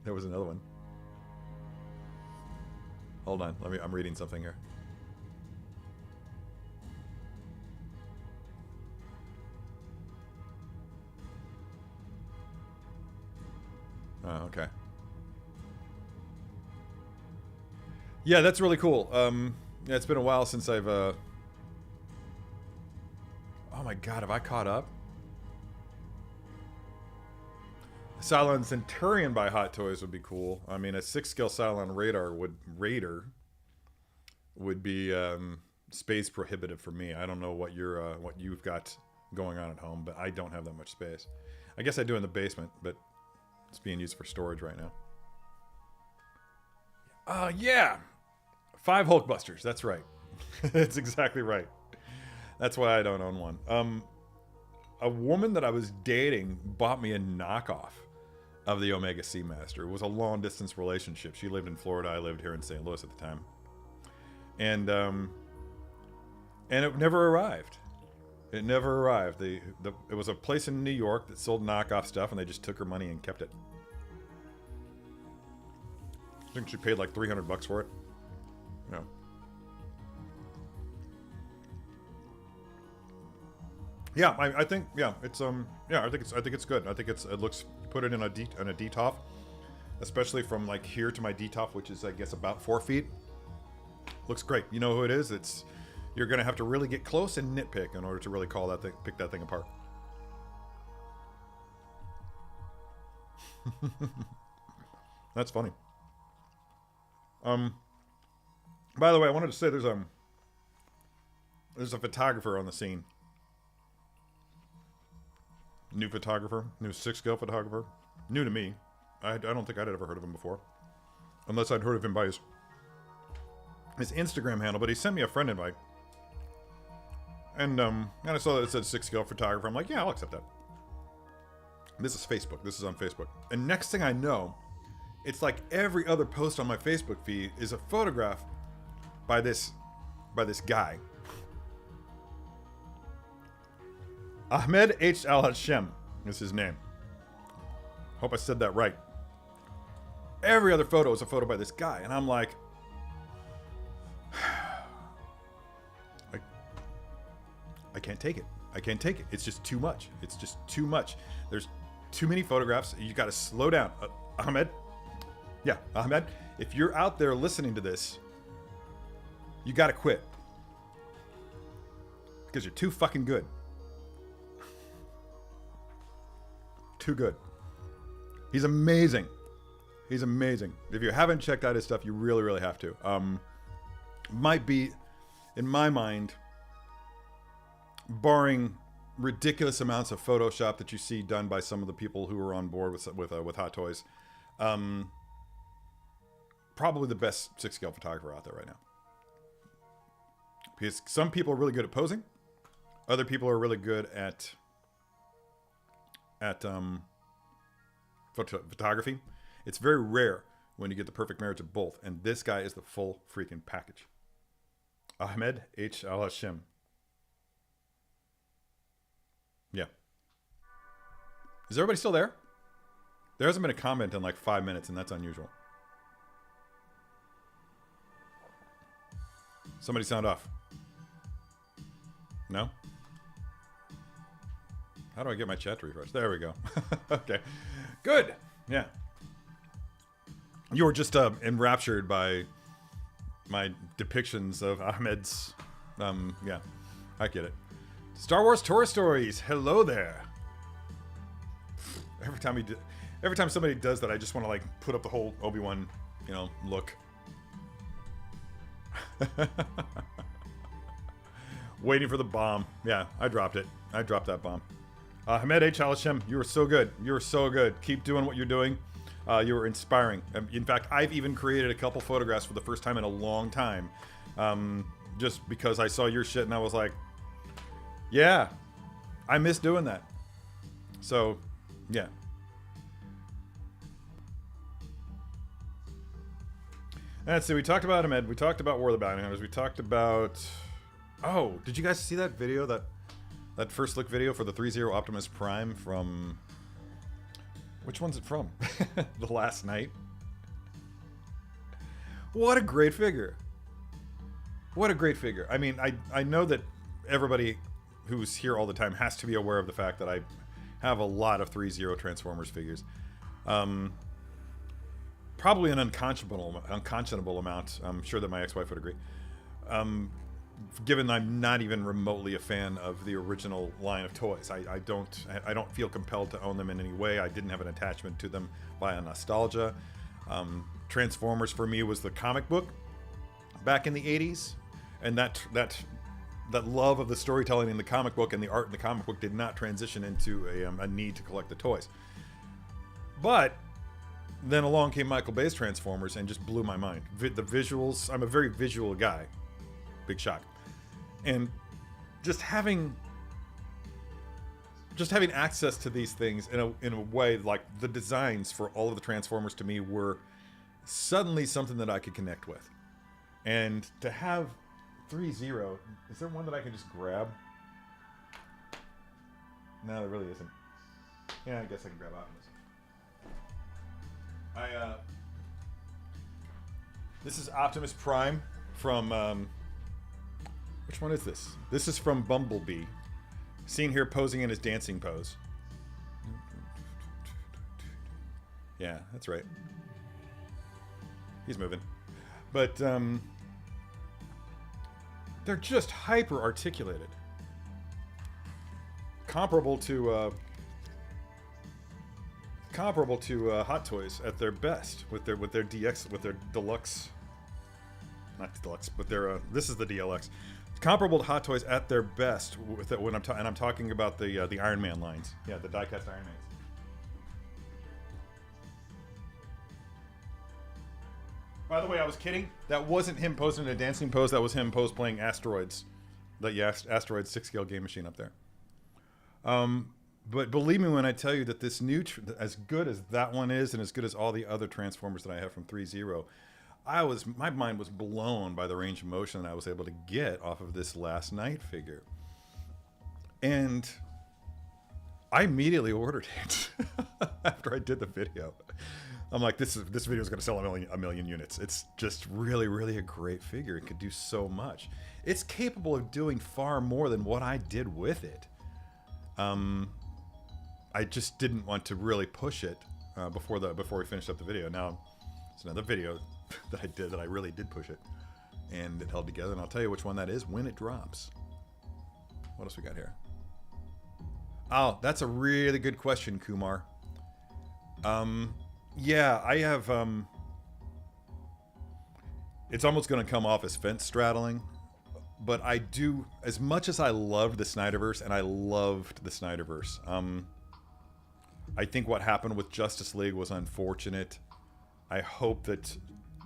there was another one. Hold on, I'm reading something here. Oh, okay. Yeah, that's really cool. Yeah, it's been a while since I've oh my god, have I caught up? Cylon Centurion by Hot Toys would be cool. I mean, a 6-scale Cylon Raider would be space prohibitive for me. I don't know what you've got going on at home, but I don't have that much space. I guess I do in the basement, but it's being used for storage right now. Yeah. 5 Hulkbusters. That's right. That's exactly right. That's why I don't own one. A woman that I was dating bought me a knockoff of the Omega Seamaster. It was a long-distance relationship. She lived in Florida. I lived here in St. Louis at the time. And it never arrived. It never arrived. It was a place in New York that sold knockoff stuff, and they just took her money and kept it. I think she paid like $300 for it. Yeah. Yeah, I think it's yeah, I think it's good. I think it looks, put it in a DTOF, especially from like here to my DTOF, which is I guess about 4 feet. Looks great. You know who it is? It's, you're gonna have to really get close and nitpick in order to really call that thing, pick that thing apart. That's funny. By the way, I wanted to say there's a photographer on the scene. New photographer, new 6-scale photographer, new to me. I don't think I'd ever heard of him before, unless I'd heard of him by his Instagram handle. But he sent me a friend invite, and I saw that it said 6-scale photographer. I'm like, yeah, I'll accept that. This is Facebook. This is on Facebook, and next thing I know, it's like every other post on my Facebook feed is a photograph by this guy. Ahmed H. Al-Hashem is his name. Hope I said that right. Every other photo is a photo by this guy, and I'm like, I can't take it. I can't take it. It's just too much. It's just too much. There's too many photographs. You got to slow down. Ahmed? Yeah, Ahmed, if you're out there listening to this, you got to quit. Because you're too fucking good. Too good. He's amazing. He's amazing. If you haven't checked out his stuff, you really, really have to. Might be, in my mind, barring ridiculous amounts of Photoshop that you see done by some of the people who are on board with Hot Toys, probably the best 6-scale photographer out there right now. Because some people are really good at posing, other people are really good at photography. It's very rare when you get the perfect marriage of both, and this guy is the full freaking package. Ahmed H. Al-Hashem. Yeah. Is everybody still there? There hasn't been a comment in like 5 minutes, and that's unusual. Somebody sound off. No? How do I get my chat to refresh? There we go. Okay. Good. Yeah. You were just enraptured by my depictions of Ahmed's... yeah. I get it. Star Wars Tour Stories. Hello there. Every time somebody does that, I just want to like put up the whole Obi-Wan, look. Waiting for the bomb. Yeah, I dropped it. I dropped that bomb. Ahmed H. Al-Hashem, you were so good. You were so good. Keep doing what you're doing. You were inspiring. In fact, I've even created a couple photographs for the first time in a long time. Just because I saw your shit and I was like, yeah, I miss doing that. So, yeah. Let's see, we talked about Ahmed. We talked about War of the Bounty Hunters. We talked about... Oh, did you guys see that video? That first look video for the 3-0 Optimus Prime from... Which one's it from? The Last Night? What a great figure. What a great figure. I mean, I know that everybody who's here all the time has to be aware of the fact that I have a lot of 3-0 Transformers figures. Probably an unconscionable amount. I'm sure that my ex-wife would agree. Given I'm not even remotely a fan of the original line of toys. I don't feel compelled to own them in any way. I didn't have an attachment to them via nostalgia. Transformers for me was the comic book back in the 80s, and that love of the storytelling in the comic book and the art in the comic book did not transition into a need to collect the toys. But then along came Michael Bay's Transformers and just blew my mind. The visuals, I'm a very visual guy. Big shock. And just having access to these things in a way, like the designs for all of the Transformers to me were suddenly something that I could connect with. And to have 3-0, is there one that I can just grab? No, there really isn't. Yeah, I guess I can grab Optimus. This is Optimus Prime from, which one is this? This is from Bumblebee. Seen here posing in his dancing pose. Yeah, that's right. He's moving. But, they're just hyper articulated. Comparable to Hot Toys at their best with their DX, with their deluxe, not deluxe, but their this is the DLX. It's comparable to Hot Toys at their best with it when I'm talking about the Iron Man lines. Yeah, the die-cast Iron Mans. By the way, I was kidding. That wasn't him posing in a dancing pose. That was him playing Asteroids, Asteroids 6-scale game machine up there. But believe me when I tell you that this new, as good as that one is, and as good as all the other Transformers that I have from 3.0, my mind was blown by the range of motion that I was able to get off of this Last Night figure. And I immediately ordered it after I did the video. I'm like, this video is going to sell a million units. It's just really, really a great figure. It could do so much. It's capable of doing far more than what I did with it. I just didn't want to really push it before we finished up the video. Now, it's another video that I did that I really did push it, and it held together. And I'll tell you which one that is when it drops. What else we got here? Oh, that's a really good question, Kumar. Yeah, I have, it's almost going to come off as fence straddling, but I do, as much as I loved the Snyderverse, and I loved the Snyderverse, I think what happened with Justice League was unfortunate. I hope that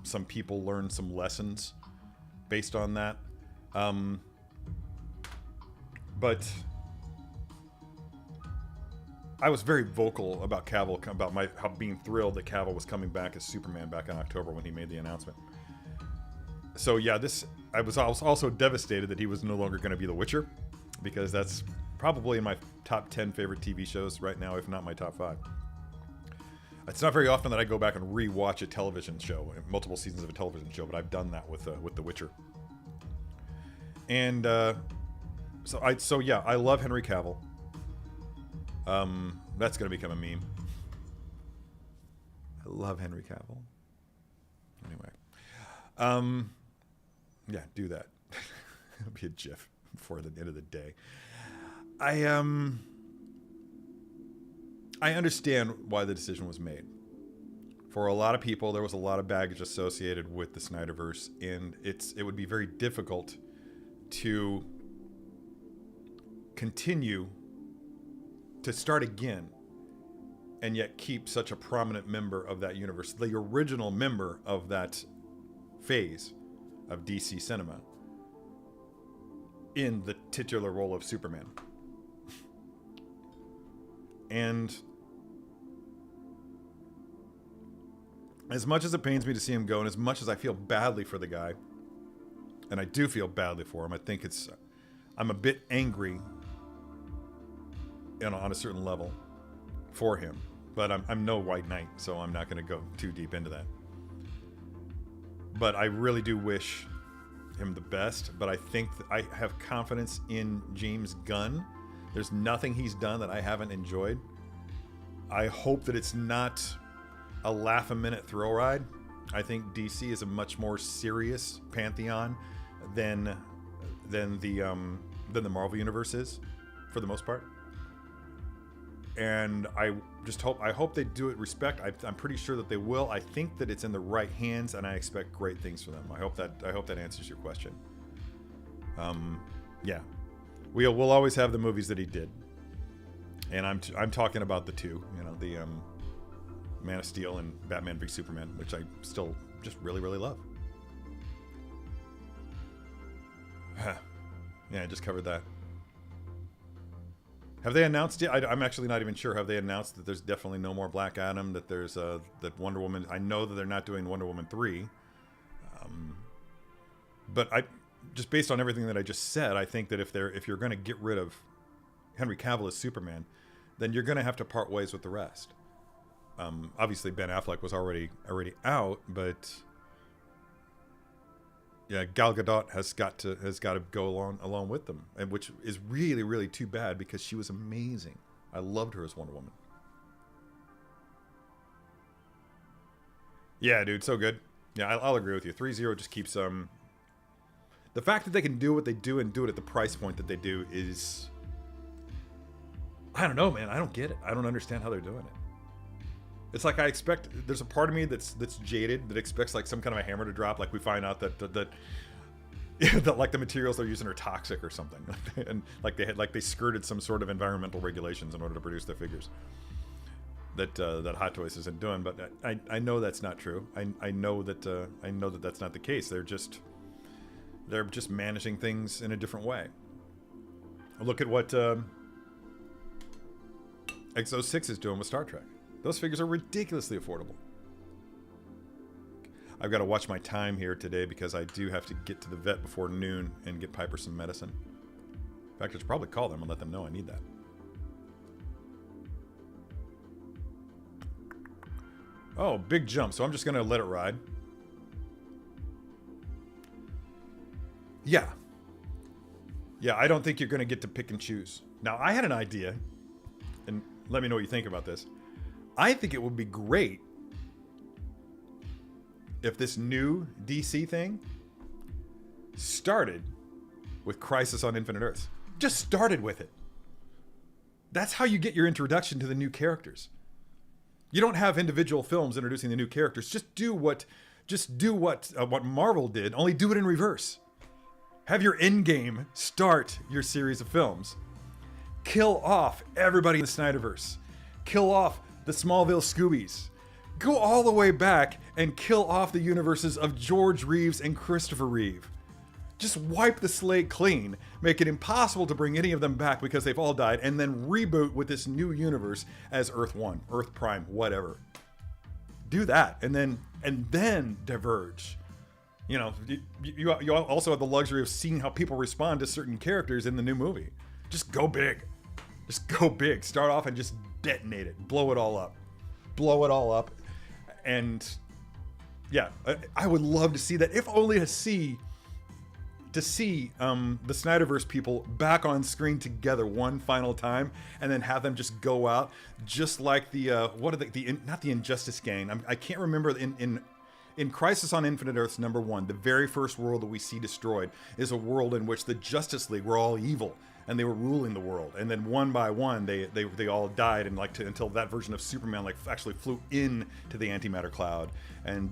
some people learned some lessons based on that. But I was very vocal about Cavill, about how being thrilled that Cavill was coming back as Superman back in October when he made the announcement. So yeah, I was also devastated that he was no longer going to be The Witcher, because that's probably in my top 10 favorite TV shows right now, if not my top 5. It's not very often that I go back and re-watch a television show, multiple seasons of a television show, but I've done that with The Witcher. And so yeah, I love Henry Cavill. That's gonna become a meme. I love Henry Cavill. Anyway, yeah, do that. It'll be a GIF before the end of the day. I understand why the decision was made. For a lot of people, there was a lot of baggage associated with the Snyderverse, and it would be very difficult to continue to start again and yet keep such a prominent member of that universe, the original member of that phase of DC cinema, in the titular role of Superman. And as much as it pains me to see him go, and as much as I feel badly for the guy, and I do feel badly for him, I think I'm a bit angry on a certain level for him, but I'm no White Knight, so I'm not going to go too deep into that. But I really do wish him the best, but I think I have confidence in James Gunn. There's nothing he's done that I haven't enjoyed. I hope that it's not a laugh-a-minute thrill ride. I think DC is a much more serious pantheon than the Marvel Universe is, for the most part. And I hope they do it respect. I'm pretty sure that they will. I think that it's in the right hands, and I expect great things for them. I hope that answers your question. Yeah, we'll always have the movies that he did, and I'm talking about the two, the Man of Steel and Batman v Superman, which I still just really, really love. Yeah, I just covered that. Have they announced yet? I'm actually not even sure. Have they announced that there's definitely no more Black Adam? That there's that Wonder Woman? I know that they're not doing Wonder Woman 3. But just based on everything that I just said, I think that if you're going to get rid of Henry Cavill as Superman, then you're going to have to part ways with the rest. Obviously Ben Affleck was already out, but Yeah, Gal Gadot has got to go along with them, and which is really really too bad because she was amazing. I loved her as Wonder Woman. Yeah, dude, so good. Yeah, I'll agree with you. 3-0 just keeps the fact that they can do what they do and do it at the price point that they do is, I don't know, man. I don't get it. I don't understand how they're doing it. It's like I expect. There's a part of me that's jaded that expects like some kind of a hammer to drop. Like we find out that like the materials they're using are toxic or something, and like they skirted some sort of environmental regulations in order to produce their figures. That Hot Toys isn't doing, but I know that's not true. I know that that's not the case. They're just managing things in a different way. Look at what X06 is doing with Star Trek. Those figures are ridiculously affordable. I've got to watch my time here today because I do have to get to the vet before noon and get Piper some medicine. In fact, I should probably call them and let them know I need that. Oh, big jump. So I'm just going to let it ride. Yeah. Yeah, I don't think you're going to get to pick and choose. Now, I had an idea, and let me know what you think about this. I think it would be great if this new DC thing started with Crisis on Infinite Earths. Just started with it. That's how you get your introduction to the new characters. You don't have individual films introducing the new characters. Just do what Marvel did, only do it in reverse. Have your Endgame start your series of films. Kill off everybody in the Snyderverse. Kill off the Smallville Scoobies. Go all the way back and kill off the universes of George Reeves and Christopher Reeve. Just wipe the slate clean, make it impossible to bring any of them back because they've all died, and then reboot with this new universe as Earth 1, Earth Prime, whatever. Do that, and then diverge. You know, you also have the luxury of seeing how people respond to certain characters in the new movie. Just go big. Just go big. Start off and just detonate it. Blow it all up. Blow it all up. And yeah, I would love to see that, if only to see the Snyderverse people back on screen together one final time, and then have them just go out, just like the not the Injustice Gang. I can't remember in Crisis on Infinite Earths #1, the very first world that we see destroyed is a world in which the Justice League were all evil and they were ruling the world, and then one by one they all died, and until that version of Superman actually flew in to the antimatter cloud, and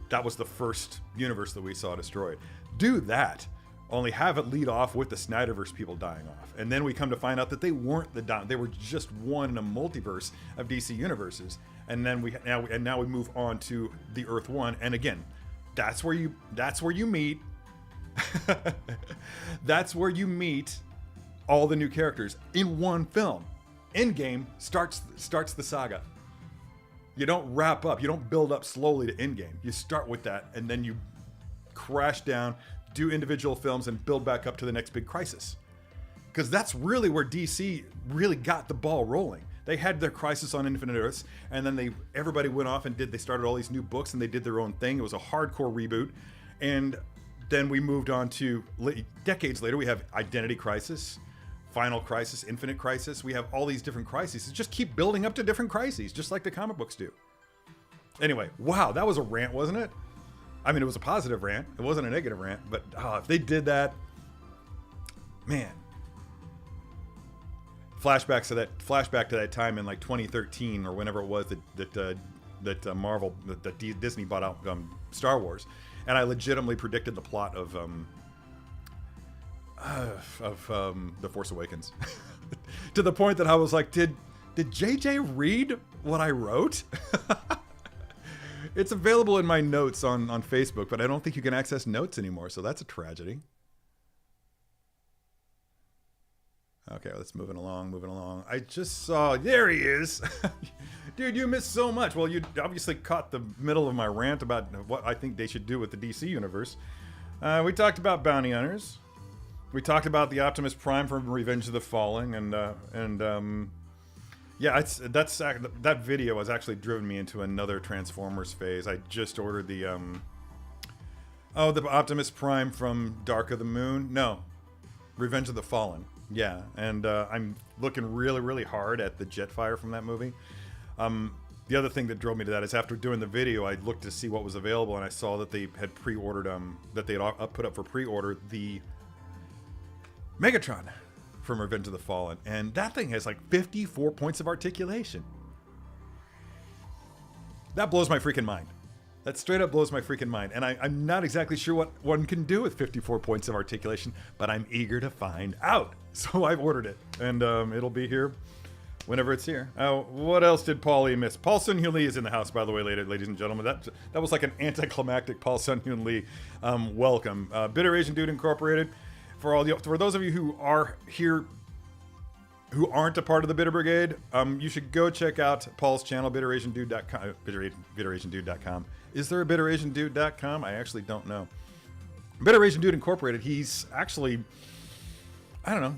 that was the first universe that we saw destroyed. Do that. Only have it lead off with the Snyderverse people dying off, and then we come to find out that they weren't they were just one in a multiverse of DC universes, and then now we move on to the Earth 1, and again, that's where you meet that's where you meet all the new characters in one film. Endgame starts the saga. You don't wrap up, you don't build up slowly to Endgame. You start with that, and then you crash down, do individual films, and build back up to the next big crisis. Because that's really where DC really got the ball rolling. They had their Crisis on Infinite Earths, and then everybody went off and they started all these new books, and they did their own thing. It was a hardcore reboot. And then we moved on to, decades later, we have Identity Crisis, Final Crisis, Infinite Crisis. We have all these different crises. Just keep building up to different crises, just like the comic books do. Anyway, wow, that was a rant, wasn't it? I mean, it was a positive rant. It wasn't a negative rant, but if they did that, man. Flashback to that time in 2013 or whenever it was that Marvel, that Disney bought out Star Wars, and I legitimately predicted the plot of The Force Awakens, to the point that I was like, did JJ read what I wrote? It's available in my notes on Facebook, but I don't think you can access notes anymore, so that's a tragedy. Okay, let's moving along. I just saw, there he is. Dude, you missed so much. Well, you obviously caught the middle of my rant about what I think they should do with the DC universe. We talked about bounty hunters. We talked about the Optimus Prime from Revenge of the Fallen, yeah, that video has actually driven me into another Transformers phase. I just ordered the Oh, the Optimus Prime from Dark of the Moon? No. Revenge of the Fallen. Yeah, and I'm looking really, really hard at the Jetfire from that movie. The other thing that drove me to that is after doing the video, I looked to see what was available, and I saw that they had pre-ordered, that they had put up for pre-order the Megatron from Revenge of the Fallen, and that thing has like 54 points of articulation. That blows my freaking mind. That straight up blows my freaking mind, and I'm not exactly sure what one can do with 54 points of articulation, but I'm eager to find out. So I've ordered it, and it'll be here whenever it's here. What else did Paulie miss? Paul Sun-Hyun Lee is in the house, by the way, ladies and gentlemen. That was like an anticlimactic Paul Sun-Hyun Lee welcome. Bitter Asian Dude Incorporated. For those of you who are here who aren't a part of the Bitter Brigade, you should go check out Paul's channel, bitterasiandude.com. bitterasiandude.com. Is there a bitterasiandude.com? I actually don't know. Bitter Asian Dude Incorporated, he's actually, I don't know,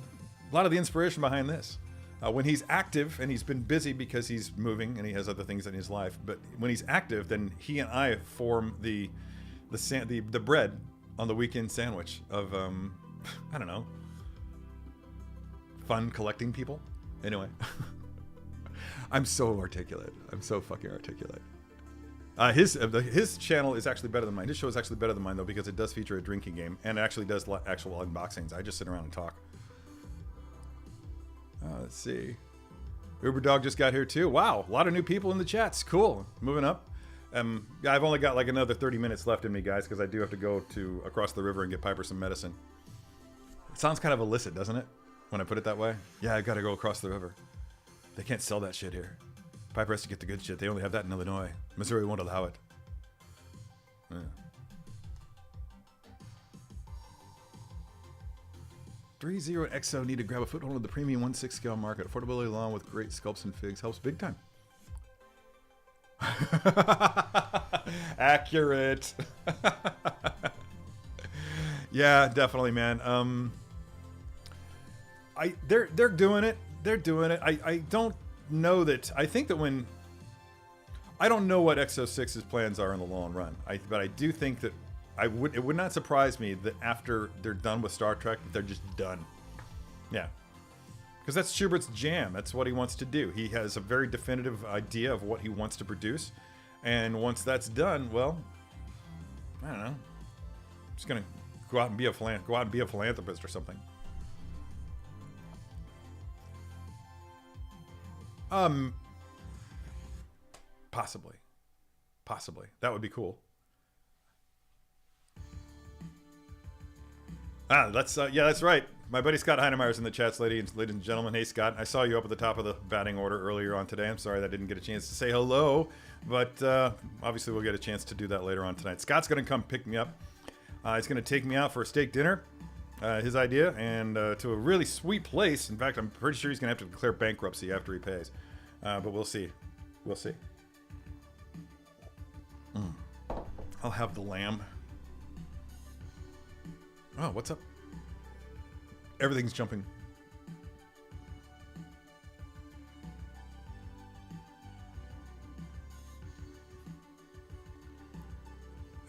a lot of the inspiration behind this. When he's active, and he's been busy because he's moving and he has other things in his life, but when he's active, then he and I form the bread on the weekend sandwich of, I don't know, fun collecting people. Anyway, I'm so articulate. I'm so fucking articulate. His channel is actually better than mine. His show is actually better than mine, though, because it does feature a drinking game and it actually does actual unboxings. I just sit around and talk. Let's see. Uber Dog just got here too. Wow, a lot of new people in the chats. Cool. Moving up. I've only got like another 30 minutes left in me, guys, because I do have to go to across the river and get Piper some medicine. It sounds kind of illicit, doesn't it? When I put it that way. Yeah, I gotta go across the river. They can't sell that shit here. Piper has to get the good shit. They only have that in Illinois. Missouri won't allow it. Yeah. 3-0 XO need to grab a foothold in the premium 1/6 scale market. Affordability along with great sculpts and figs helps big time. Accurate. Yeah, definitely, man. They're doing it. They're doing it. I don't know that. I think that when I don't know what XO6's plans are in the long run. But I do think that it would not surprise me that after they're done with Star Trek, they're just done. Yeah. Because that's Schubert's jam. That's what he wants to do. He has a very definitive idea of what he wants to produce. And once that's done, well, I don't know. Just going to go out and be a philanthropist or something. Possibly. That would be cool. That's right. My buddy Scott Heinemeyer's in the chats, ladies and gentlemen. Hey, Scott, I saw you up at the top of the batting order earlier on today. I'm sorry that I didn't get a chance to say hello, but obviously we'll get a chance to do that later on tonight. Scott's going to come pick me up. He's going to take me out for a steak dinner, his idea, and to a really sweet place. In fact, I'm pretty sure he's going to have to declare bankruptcy after he pays. But we'll see. We'll see. I'll have the lamb. Oh, what's up? Everything's jumping.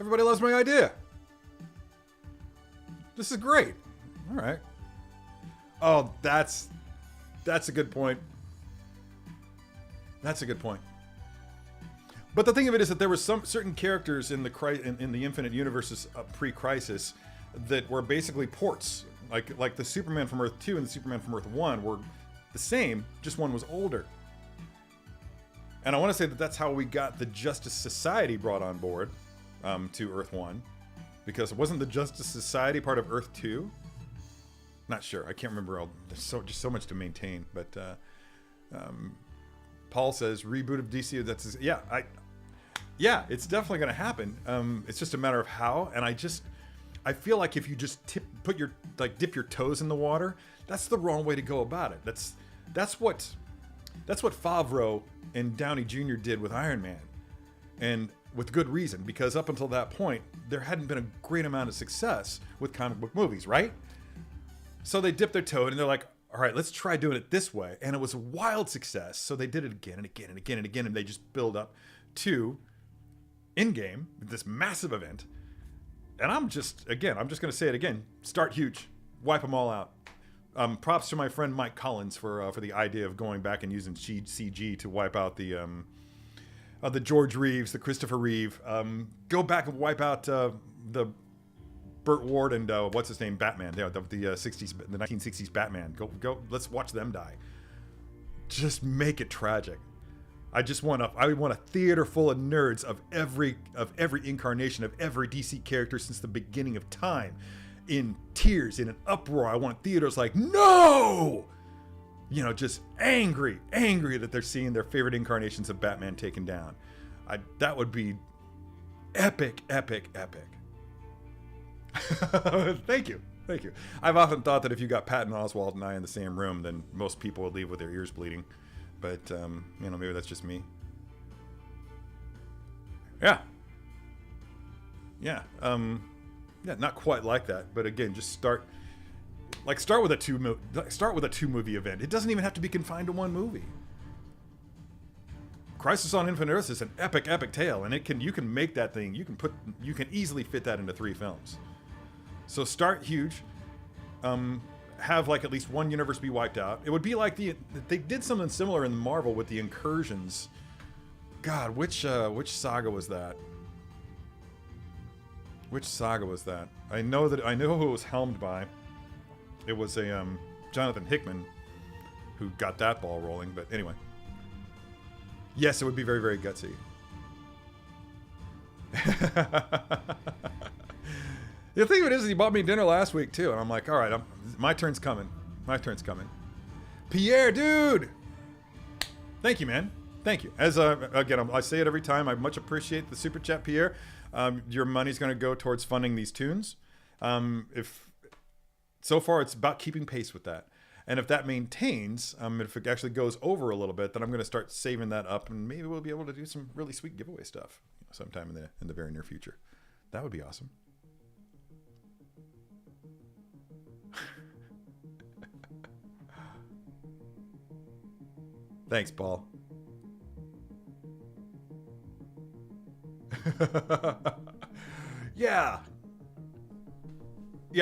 Everybody loves my idea. This is great. All right. Oh, that's a good point. That's a good point. But the thing of it is that there were some certain characters in the Infinite Universes pre-Crisis that were basically ports. Like the Superman from Earth 2 and the Superman from Earth 1 were the same, just one was older. And I want to say that that's how we got the Justice Society brought on board to Earth 1. Because it wasn't the Justice Society part of Earth 2? Not sure. I can't remember. There's just so much to maintain. But Paul says, reboot of DC. Yeah, it's definitely going to happen. It's just a matter of how. And I feel like if you just dip your toes in the water, that's the wrong way to go about it. That's what Favreau and Downey Jr. did with Iron Man, and with good reason, because up until that point, there hadn't been a great amount of success with comic book movies, right? So they dipped their toe in and they're like, all right, let's try doing it this way. And it was a wild success. So they did it again and again and again and again, and they just build up to Endgame, this massive event. And I'm just going to say it again. Start huge. Wipe them all out. Props to my friend Mike Collins for the idea of going back and using CG to wipe out the George Reeves, the Christopher Reeve. Go back and wipe out the Burt Ward and what's his name, Batman. Yeah, the 1960s Batman. Go. Let's watch them die. Just make it tragic. I want a theater full of nerds of every incarnation of every DC character since the beginning of time, in tears, in an uproar. I want theaters like, no, just angry that they're seeing their favorite incarnations of Batman taken down. That would be epic. Thank you. I've often thought that if you got Patton Oswalt and I in the same room, then most people would leave with their ears bleeding. But, maybe that's just me. Yeah. Not quite like that. But again, just start with a two movie event. It doesn't even have to be confined to one movie. Crisis on Infinite Earths is an epic tale, and you can make that thing. You can easily fit that into 3 films. So start huge. Have at least one universe be wiped out. It would be like they did something similar in Marvel with the incursions. God, which saga was that? Which saga was that? I know who it was helmed by. It was a Jonathan Hickman who got that ball rolling. But anyway, yes, it would be very, very gutsy. The thing of it is, he bought me dinner last week too, and I'm like, all right, my turn's coming. Pierre, dude, thank you, man. Thank you. As again, I say it every time. I much appreciate the super chat, Pierre. Your money's going to go towards funding these tunes. If so far, it's about keeping pace with that, and if that maintains, if it actually goes over a little bit, then I'm going to start saving that up, and maybe we'll be able to do some really sweet giveaway stuff sometime in the very near future. That would be awesome. Thanks, Paul. Yeah,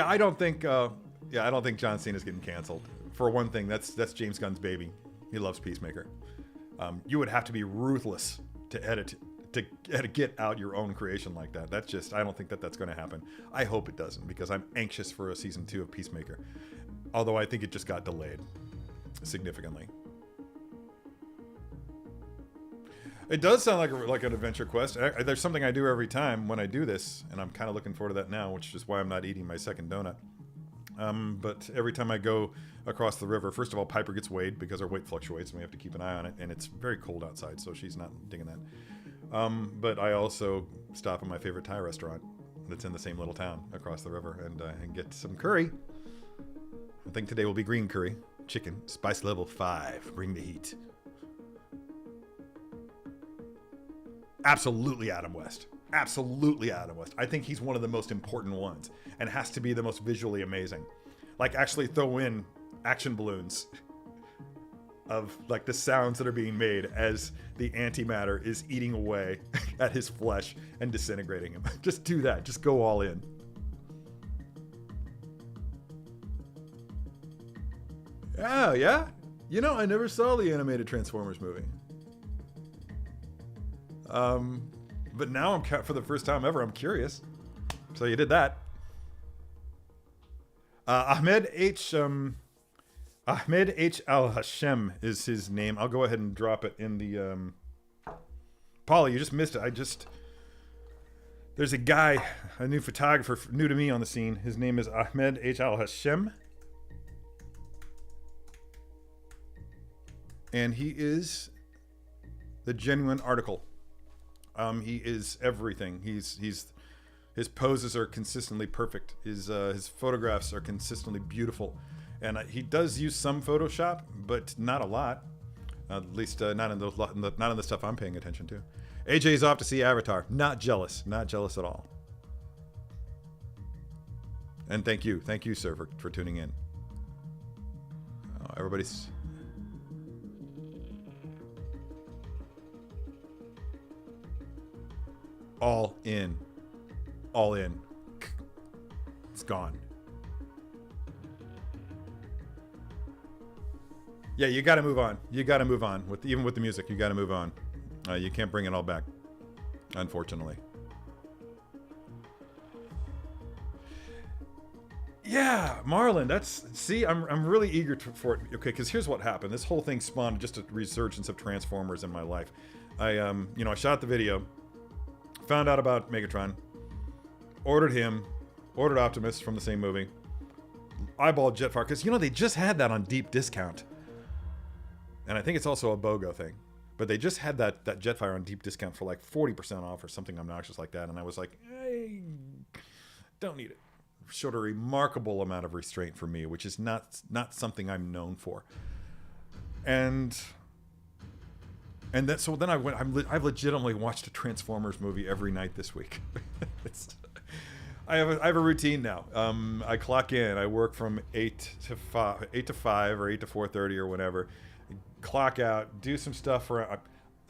I don't think John Cena's getting canceled. For one thing, that's James Gunn's baby. He loves Peacemaker. You would have to be ruthless to get out your own creation like that. I don't think that's going to happen. I hope it doesn't, because I'm anxious for a season 2 of Peacemaker. Although I think it just got delayed significantly. It does sound like an adventure quest. There's something I do every time when I do this, and I'm kind of looking forward to that now, which is why I'm not eating my second donut. But every time I go across the river, first of all, Piper gets weighed because her weight fluctuates, and we have to keep an eye on it, and it's very cold outside, so she's not digging that. But I also stop at my favorite Thai restaurant that's in the same little town across the river and get some curry. I think today will be green curry. Chicken. Spice level 5. Bring the heat. Absolutely Adam West. I think he's one of the most important ones and has to be the most visually amazing. Actually throw in action balloons of the sounds that are being made as the antimatter is eating away at his flesh and disintegrating him. Just do that. Just go all in. Oh, yeah? I never saw the animated Transformers movie. But now for the first time ever, I'm curious. So you did that. Ahmed H. Al-Hashem is his name. I'll go ahead and drop it in the... Paulie, you just missed it. There's a guy, a new photographer, new to me on the scene. His name is Ahmed H. Al-Hashem. And he is the genuine article. He is everything. His poses are consistently perfect. His photographs are consistently beautiful, and he does use some Photoshop, but not a lot. At least not in the stuff I'm paying attention to. AJ's off to see Avatar. Not jealous at all. And thank you, sir, for tuning in. Everybody's. All in. It's gone. Yeah, you got to move on. You got to move on. Even with the music, you got to move on. You can't bring it all back, unfortunately. Yeah, Marlon, see, I'm really eager for it. Okay, because here's what happened. This whole thing spawned just a resurgence of Transformers in my life. I shot the video, found out about Megatron, ordered him, ordered Optimus from the same movie, eyeballed Jetfire, because, they just had that on deep discount. And I think it's also a BOGO thing. But they just had that Jetfire on deep discount for like 40% off or something obnoxious like that. And I was like, I don't need it. Showed a remarkable amount of restraint for me, which is not something I'm known for. And so then I've legitimately watched a Transformers movie every night this week. I have a routine now. I clock in. I work from 8 to 5 or 8 to 4:30 or whatever. Clock out, do some stuff around.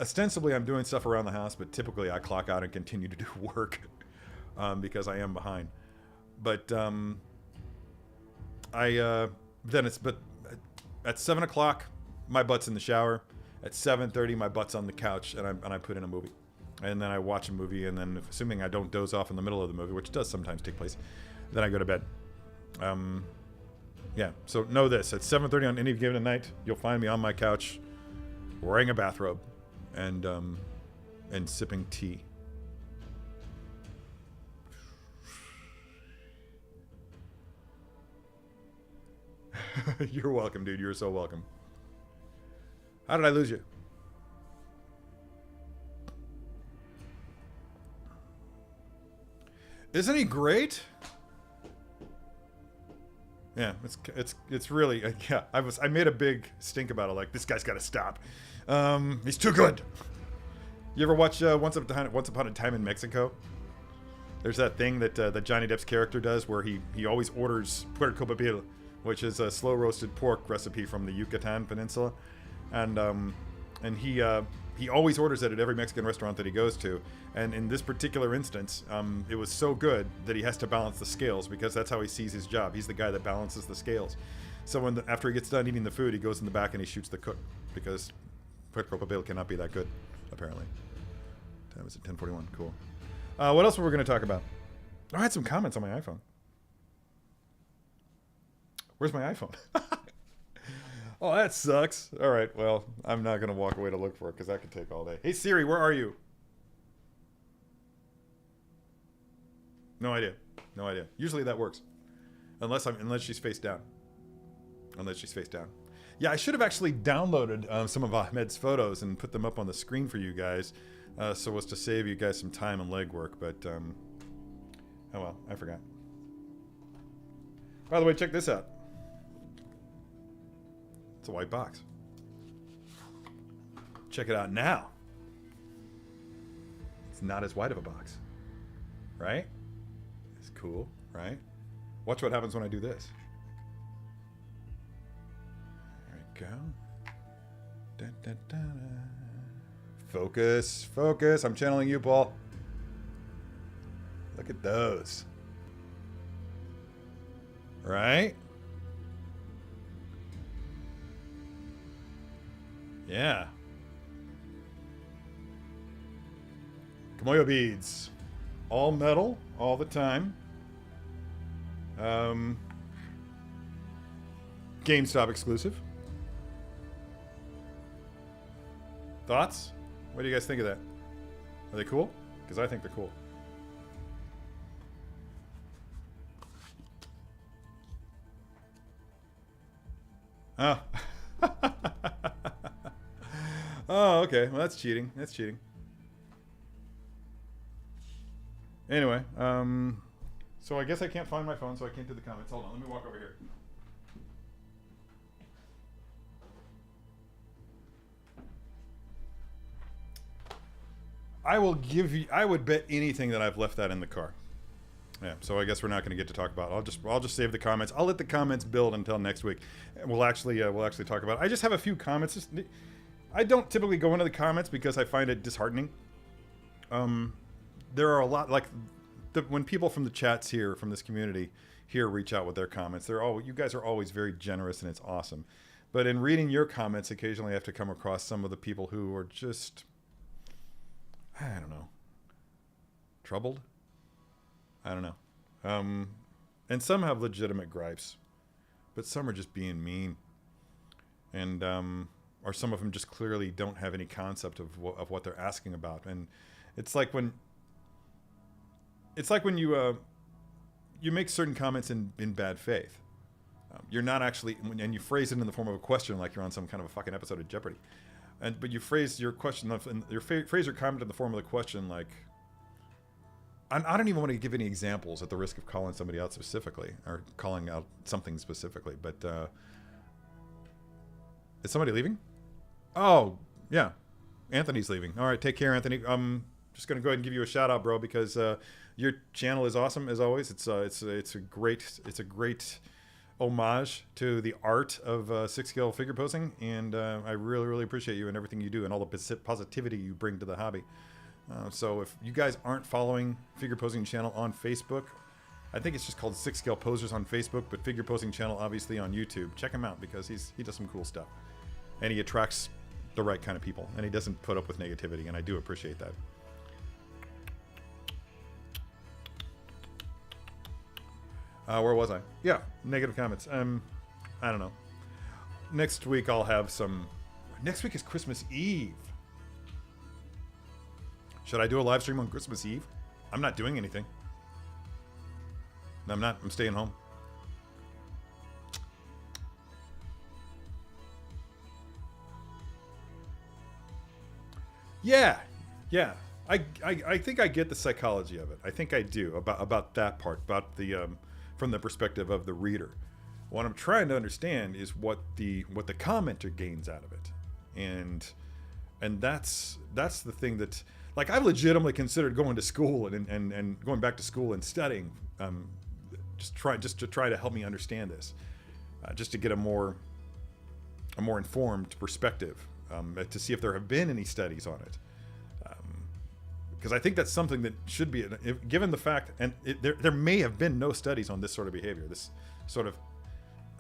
Ostensibly, I'm doing stuff around the house, but typically I clock out and continue to do work because I am behind. But then at 7 o'clock, my butt's in the shower. At 7:30, my butt's on the couch, and I put in a movie, and then I watch a movie, and then assuming I don't doze off in the middle of the movie, which does sometimes take place, then I go to bed. Yeah, so know this, at 7:30 on any given night, you'll find me on my couch wearing a bathrobe and sipping tea. You're welcome, dude. You're so welcome. How did I lose you? Isn't he great? Yeah, it's really yeah. I made a big stink about it. Like, this guy's got to stop. He's too good. You ever watch Once Upon a Time in Mexico? There's that thing that Johnny Depp's character does where he always orders puerco pibil, which is a slow roasted pork recipe from the Yucatan Peninsula, and he always orders it at every Mexican restaurant that he goes to. And in this particular instance, it was so good that he has to balance the scales because that's how he sees his job. He's the guy that balances the scales. So after he gets done eating the food, he goes in the back and he shoots the cook because puerco pibil cannot be that good, apparently. Time is at 10:41. Cool. What else were we going to talk about? Oh, I had some comments on my iPhone. Where's my iPhone? Oh, that sucks. All right, well, I'm not going to walk away to look for it because that could take all day. Hey, Siri, where are you? No idea. No idea. Usually that works. Unless she's face down. Unless she's face down. Yeah, I should have actually downloaded some of Ahmed's photos and put them up on the screen for you guys so as to save you guys some time and legwork, but oh well, I forgot. By the way, check this out. It's a white box. Check it out now. It's not as white of a box. Right? It's cool, right? Watch what happens when I do this. There we go. Dun, dun, dun, dun. Focus, focus. I'm channeling you, Paul. Look at those. Right? Yeah. Kamoyo beads. All metal, all the time. GameStop exclusive. Thoughts? What do you guys think of that? Are they cool? Because I think they're cool. Oh. Oh, okay. Well, that's cheating. That's cheating. Anyway, so I guess I can't find my phone, so I can't do the comments. Hold on, let me walk over here. I would bet anything that I've left that in the car. Yeah, so I guess we're not going to get to talk about it. I'll just save the comments. I'll let the comments build until next week. We'll actually talk about it. I just have a few comments. I don't typically go into the comments because I find it disheartening. There are a lot, like, when people from the chats here, from this community here, reach out with their comments, you guys are always very generous, and it's awesome. But in reading your comments, occasionally I have to come across some of the people who are just, I don't know, troubled. I don't know. And some have legitimate gripes, but some are just being mean. And or some of them just clearly don't have any concept of what they're asking about. And it's like when you make certain comments in bad faith. You're not actually, and you phrase it in the form of a question, like you're on some kind of a fucking episode of Jeopardy. But you phrase your question, phrase your comment in the form of the question, like, I don't even want to give any examples at the risk of calling somebody out specifically or calling out something specifically. But is somebody leaving? Oh, yeah. Anthony's leaving. All right, take care, Anthony. I'm just going to go ahead and give you a shout out, bro, because your channel is awesome as always. It's a great homage to the art of six-scale figure posing, and I really, really appreciate you and everything you do and all the positivity you bring to the hobby. So if you guys aren't following Figure Posing Channel on Facebook, I think it's just called Six Scale Posers on Facebook, but Figure Posing Channel obviously on YouTube. Check him out because he does some cool stuff, and he attracts the right kind of people, and he doesn't put up with negativity, and I do appreciate that. Where was I? Yeah, negative comments. I don't know. Next week I'll have some. Next week is Christmas Eve. Should I do a live stream on Christmas Eve? I'm not doing anything. No, I'm not. I'm staying home. Yeah. I think I get the psychology of it. I think I do about that part, about the from the perspective of the reader. What I'm trying to understand is what the commenter gains out of it, and that's the thing that, like, I've legitimately considered going to school and going back to school and studying, just to try to help me understand this, just to get a more informed perspective, to see if there have been any studies on it. Because I think that's something that should be, given the fact, and there may have been no studies on this sort of behavior, this sort of,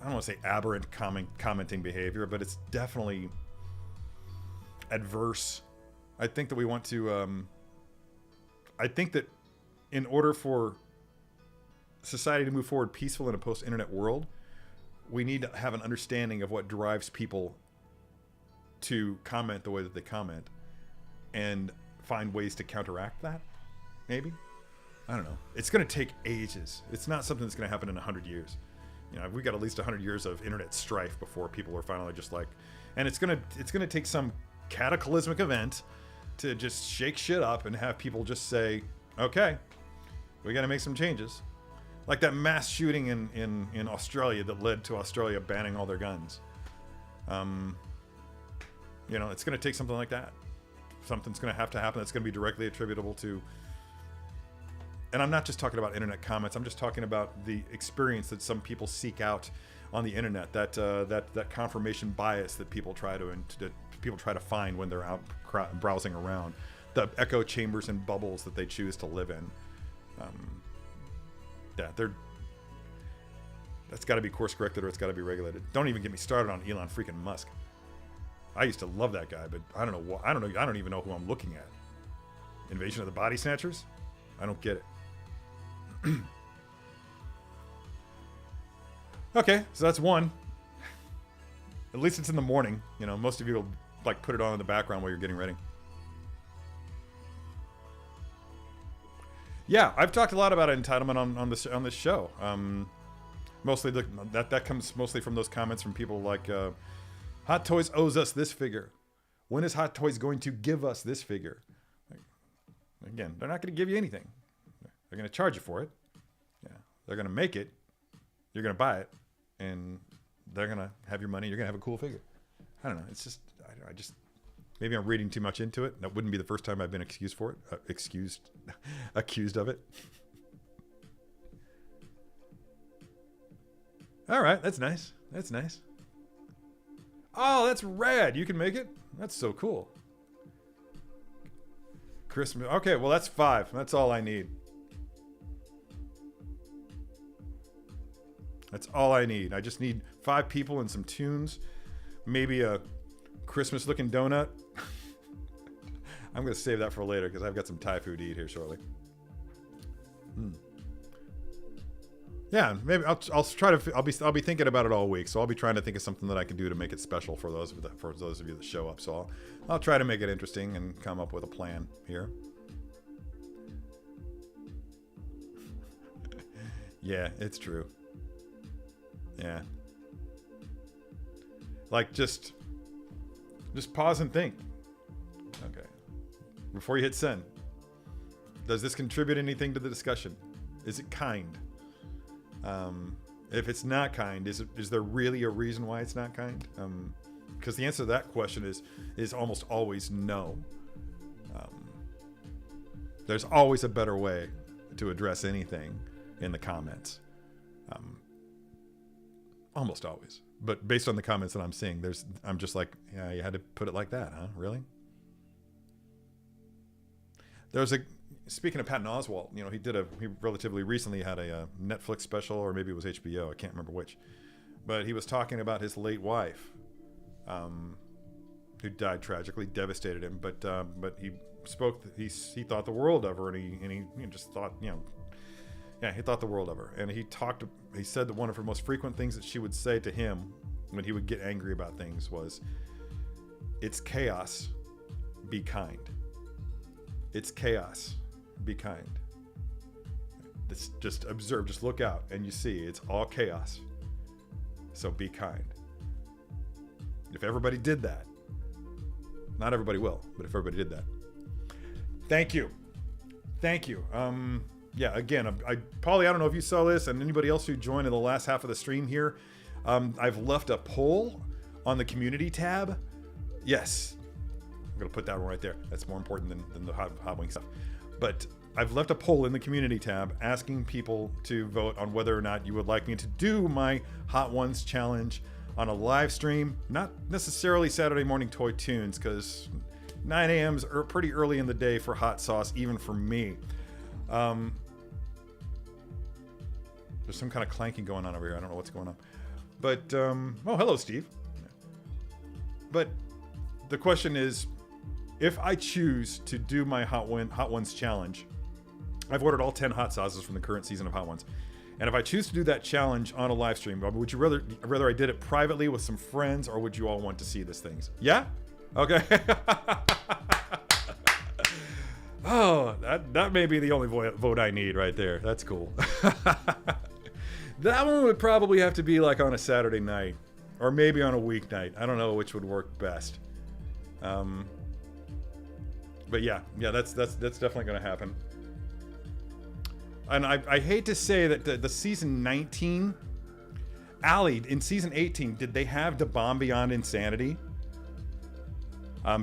I don't want to say aberrant commenting behavior, but it's definitely adverse. I think that we want to, I think that in order for society to move forward peaceful in a post-internet world, we need to have an understanding of what drives people to comment the way that they comment, and find ways to counteract that. Maybe, I don't know. It's going to take ages. It's not something that's going to happen in 100 years. You know, we got at least 100 years of internet strife before people are finally just like, and it's going to take some cataclysmic event to just shake shit up and have people just say, okay, we got to make some changes. Like that mass shooting in Australia that led to Australia banning all their guns. You know, it's going to take something like that. Something's going to have to happen that's going to be directly attributable to, and I'm not just talking about internet comments, I'm just talking about the experience that some people seek out on the internet, that confirmation bias that people try to find when they're out browsing around, the echo chambers and bubbles that they choose to live in. That's got to be course corrected, or it's got to be regulated. Don't even get me started on Elon freaking Musk. I used to love that guy, but I don't know. I don't even know who I'm looking at. Invasion of the Body Snatchers? I don't get it. Okay, so that's one. At least it's in the morning. You know, most of you will like put it on in the background while you're getting ready. Yeah, I've talked a lot about entitlement on this show. Mostly that comes mostly from those comments from people like, Hot Toys owes us this figure. When is Hot Toys going to give us this figure? Again, they're not going to give you anything. They're going to charge you for it. Yeah, they're going to make it. You're going to buy it, and they're going to have your money. You're going to have a cool figure. I don't know. It's just, I just, maybe I'm reading too much into it. That wouldn't be the first time I've been accused for it. Accused of it. All right, that's nice. That's nice. Oh, that's rad. You can make it? That's so cool. Christmas. Okay, well, that's 5. That's all I need. That's all I need. I just need 5 people and some tunes. Maybe a Christmas-looking donut. I'm going to save that for later because I've got some Thai food to eat here shortly. Yeah, maybe I'll try to. I'll be thinking about it all week, so I'll be trying to think of something that I can do to make it special for those of you that show up. So I'll try to make it interesting and come up with a plan here. Yeah, it's true. Yeah. Like just pause and think. Okay. Before you hit send. Does this contribute anything to the discussion? Is it kind? If it's not kind, is there really a reason why it's not kind? Because the answer to that question is almost always no. There's always a better way to address anything in the comments. Almost always. But based on the comments that I'm seeing, I'm just like, yeah, you had to put it like that, huh? Really? Speaking of Patton Oswalt, he relatively recently had a Netflix special, or maybe it was HBO, I can't remember which. But he was talking about his late wife, who died tragically, devastated him. But he spoke, he thought the world of her, and he just thought, he thought the world of her. And he said that one of her most frequent things that she would say to him when he would get angry about things was, "It's chaos, be kind. It's chaos. Be kind." Just observe, just look out, and you see it's all chaos. So be kind. If everybody did that, not everybody will, but if everybody did that. Thank you. Yeah, again, Paulie, I don't know if you saw this, and anybody else who joined in the last half of the stream here. I've left a poll on the community tab. Yes. I'm going to put that one right there. That's more important than the hot wing stuff. But I've left a poll in the community tab asking people to vote on whether or not you would like me to do my Hot Ones challenge on a live stream. Not necessarily Saturday morning Toy Tunes, because 9 a.m. is pretty early in the day for hot sauce, even for me. There's some kind of clanking going on over here. I don't know what's going on. But, oh, hello, Steve. But the question is, if I choose to do my Hot Ones challenge, I've ordered all 10 hot sauces from the current season of Hot Ones. And if I choose to do that challenge on a live stream, would you rather I did it privately with some friends, or would you all want to see these things? Yeah? Okay. Oh, that may be the only vote I need right there. That's cool. That one would probably have to be like on a Saturday night, or maybe on a weeknight. I don't know which would work best. But yeah, that's definitely going to happen. And I hate to say that the season 19, Allie, in season 18, did they have Da Bomb Beyond Insanity?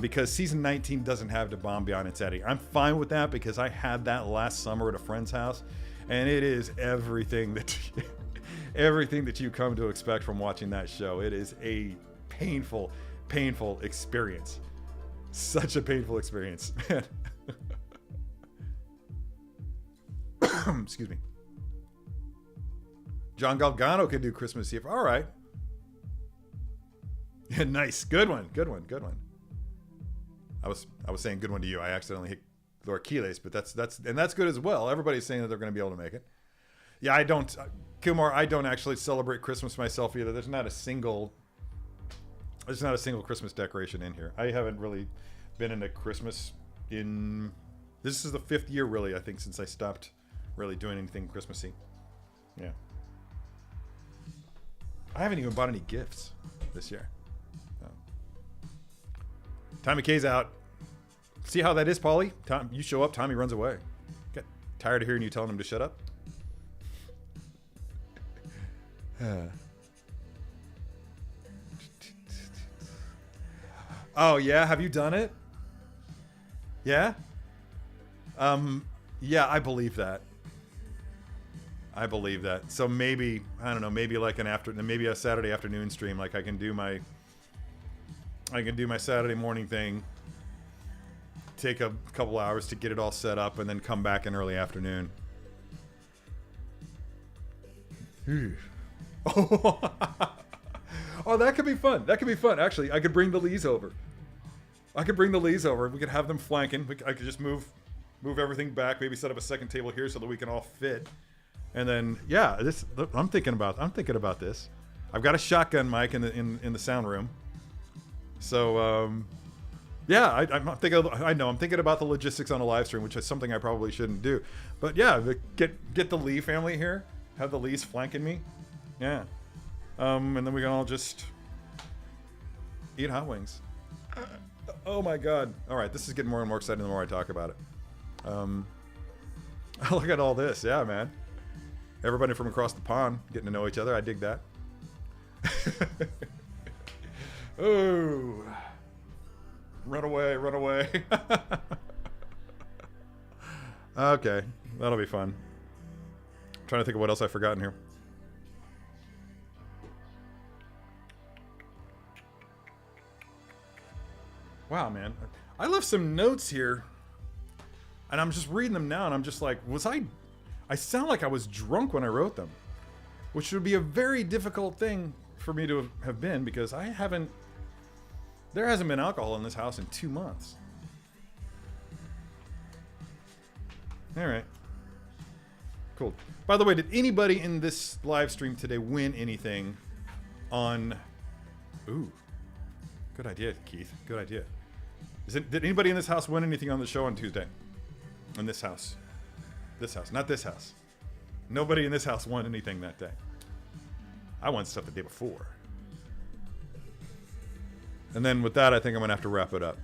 Because season 19 doesn't have Da Bomb Beyond Insanity. I'm fine with that because I had that last summer at a friend's house, and it is everything that you come to expect from watching that show. It is a painful experience. Such a painful experience. Excuse me. John Galgano can do Christmas Eve. All right. Yeah, nice. Good one. I was saying good one to you. I accidentally hit Laura Keeles, but that's good as well. Everybody's saying that they're going to be able to make it. Yeah, I don't, Kumar. I don't actually celebrate Christmas myself either. There's not a single Christmas decoration in here. I haven't really been into Christmas this is the 5th year really, I think, since I stopped really doing anything Christmassy. Yeah. I haven't even bought any gifts this year. No. Tommy K's out. See how that is, Paulie? Tom, you show up, Tommy runs away. Get tired of hearing you telling him to shut up? Oh yeah, have you done it? Yeah? Yeah, I believe that. So maybe, I don't know, maybe like maybe a Saturday afternoon stream, like I can do my Saturday morning thing, take a couple hours to get it all set up, and then come back in early afternoon. Oh, oh, that could be fun. That could be fun. Actually, I could bring the Lees over. We could have them flanking. I could just move everything back. Maybe set up a second table here so that we can all fit. And then, yeah, I'm thinking about this. I've got a shotgun mic in the sound room. So, yeah, I'm thinking about the logistics on a live stream, which is something I probably shouldn't do. But yeah, get the Lee family here. Have the Lees flanking me. Yeah. And then we can all just eat hot wings. Oh my god. Alright, this is getting more and more exciting the more I talk about it. Look at all this. Yeah, man. Everybody from across the pond getting to know each other. I dig that. Oh. Run away. Okay, that'll be fun. I'm trying to think of what else I've forgotten here. Wow, man. I left some notes here, and I'm just reading them now, and I'm just like, I sound like I was drunk when I wrote them, which would be a very difficult thing for me to have been, because there hasn't been alcohol in this house in 2 months. Alright. Cool. By the way, did anybody in this live stream today win anything on... Ooh. Good idea, Keith. Good idea. Did anybody in this house win anything on the show on Tuesday? In this house. This house. Not this house. Nobody in this house won anything that day. I won stuff the day before. And then with that, I think I'm going to have to wrap it up.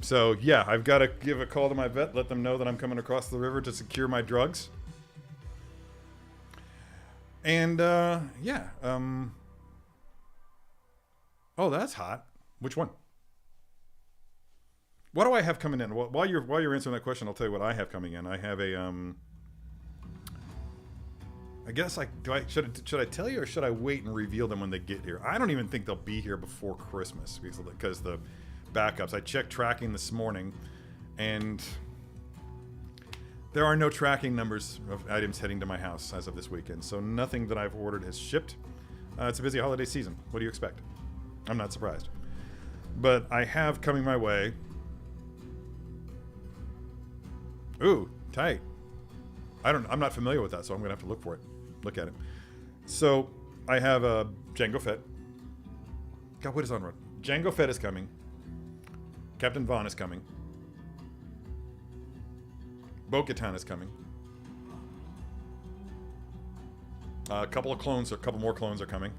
So, yeah, I've got to give a call to my vet, let them know that I'm coming across the river to secure my drugs. And, yeah. Oh, that's hot. Which one? What do I have coming in? While you're answering that question, I'll tell you what I have coming in. I have a, I guess should I tell you, or should I wait and reveal them when they get here? I don't even think they'll be here before Christmas because the backups. I checked tracking this morning, and there are no tracking numbers of items heading to my house as of this weekend. So nothing that I've ordered has shipped. It's a busy holiday season. What do you expect? I'm not surprised. But I have coming my way. Ooh, tight. I'm not familiar with that, so I'm gonna have to look for it. Look at it. So I have a Jango Fett. God, what is on road? Jango Fett is coming. Captain Vaughn is coming. Bo-Katan is coming. A couple more clones are coming.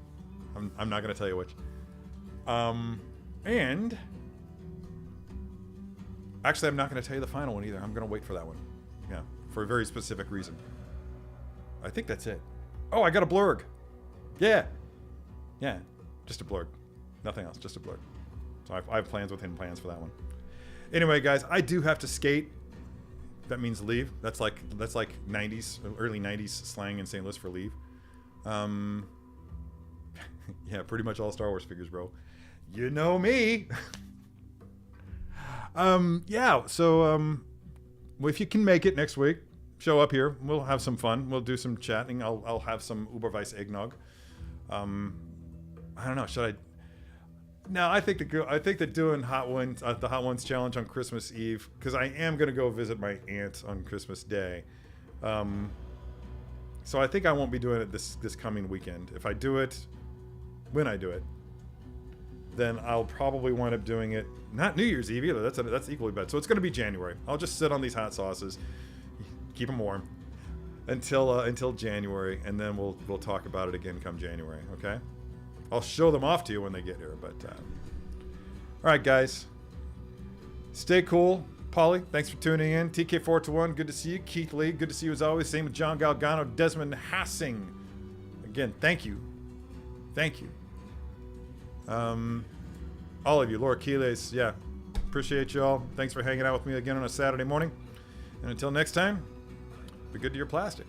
I'm not gonna tell you which. And actually, I'm not going to tell you the final one either. I'm going to wait for that one. Yeah, for a very specific reason. I think that's it. Oh, I got a blurg. Yeah. Yeah, just a blurg. Nothing else, just a blurg. So I have plans within plans for that one. Anyway, guys, I do have to skate. That means leave. That's like 90s, early 90s slang in St. Louis for leave. Yeah, pretty much all Star Wars figures, bro. You know me. Yeah, so well, if you can make it next week, show up here. We'll have some fun. We'll do some chatting. I'll have some Uberweiss eggnog. I don't know. Should I? No, I think that doing Hot Ones, the Hot Ones challenge on Christmas Eve, because I am gonna go visit my aunt on Christmas Day. So I think I won't be doing it this coming weekend. If I do it, when I do it, then I'll probably wind up doing it not New Year's Eve either. That's equally bad. So it's going to be January. I'll just sit on these hot sauces, keep them warm until January, and then we'll talk about it again come January. Okay? I'll show them off to you when they get here. But all right, guys, stay cool. Polly, thanks for tuning in. TK421, good to see you. Keith Lee, good to see you as always. Same with John Galgano, Desmond Hassing. Again, thank you. Thank you. All of you, Laura Keeles, yeah, appreciate you all. Thanks for hanging out with me again on a Saturday morning. And until next time, be good to your plastic.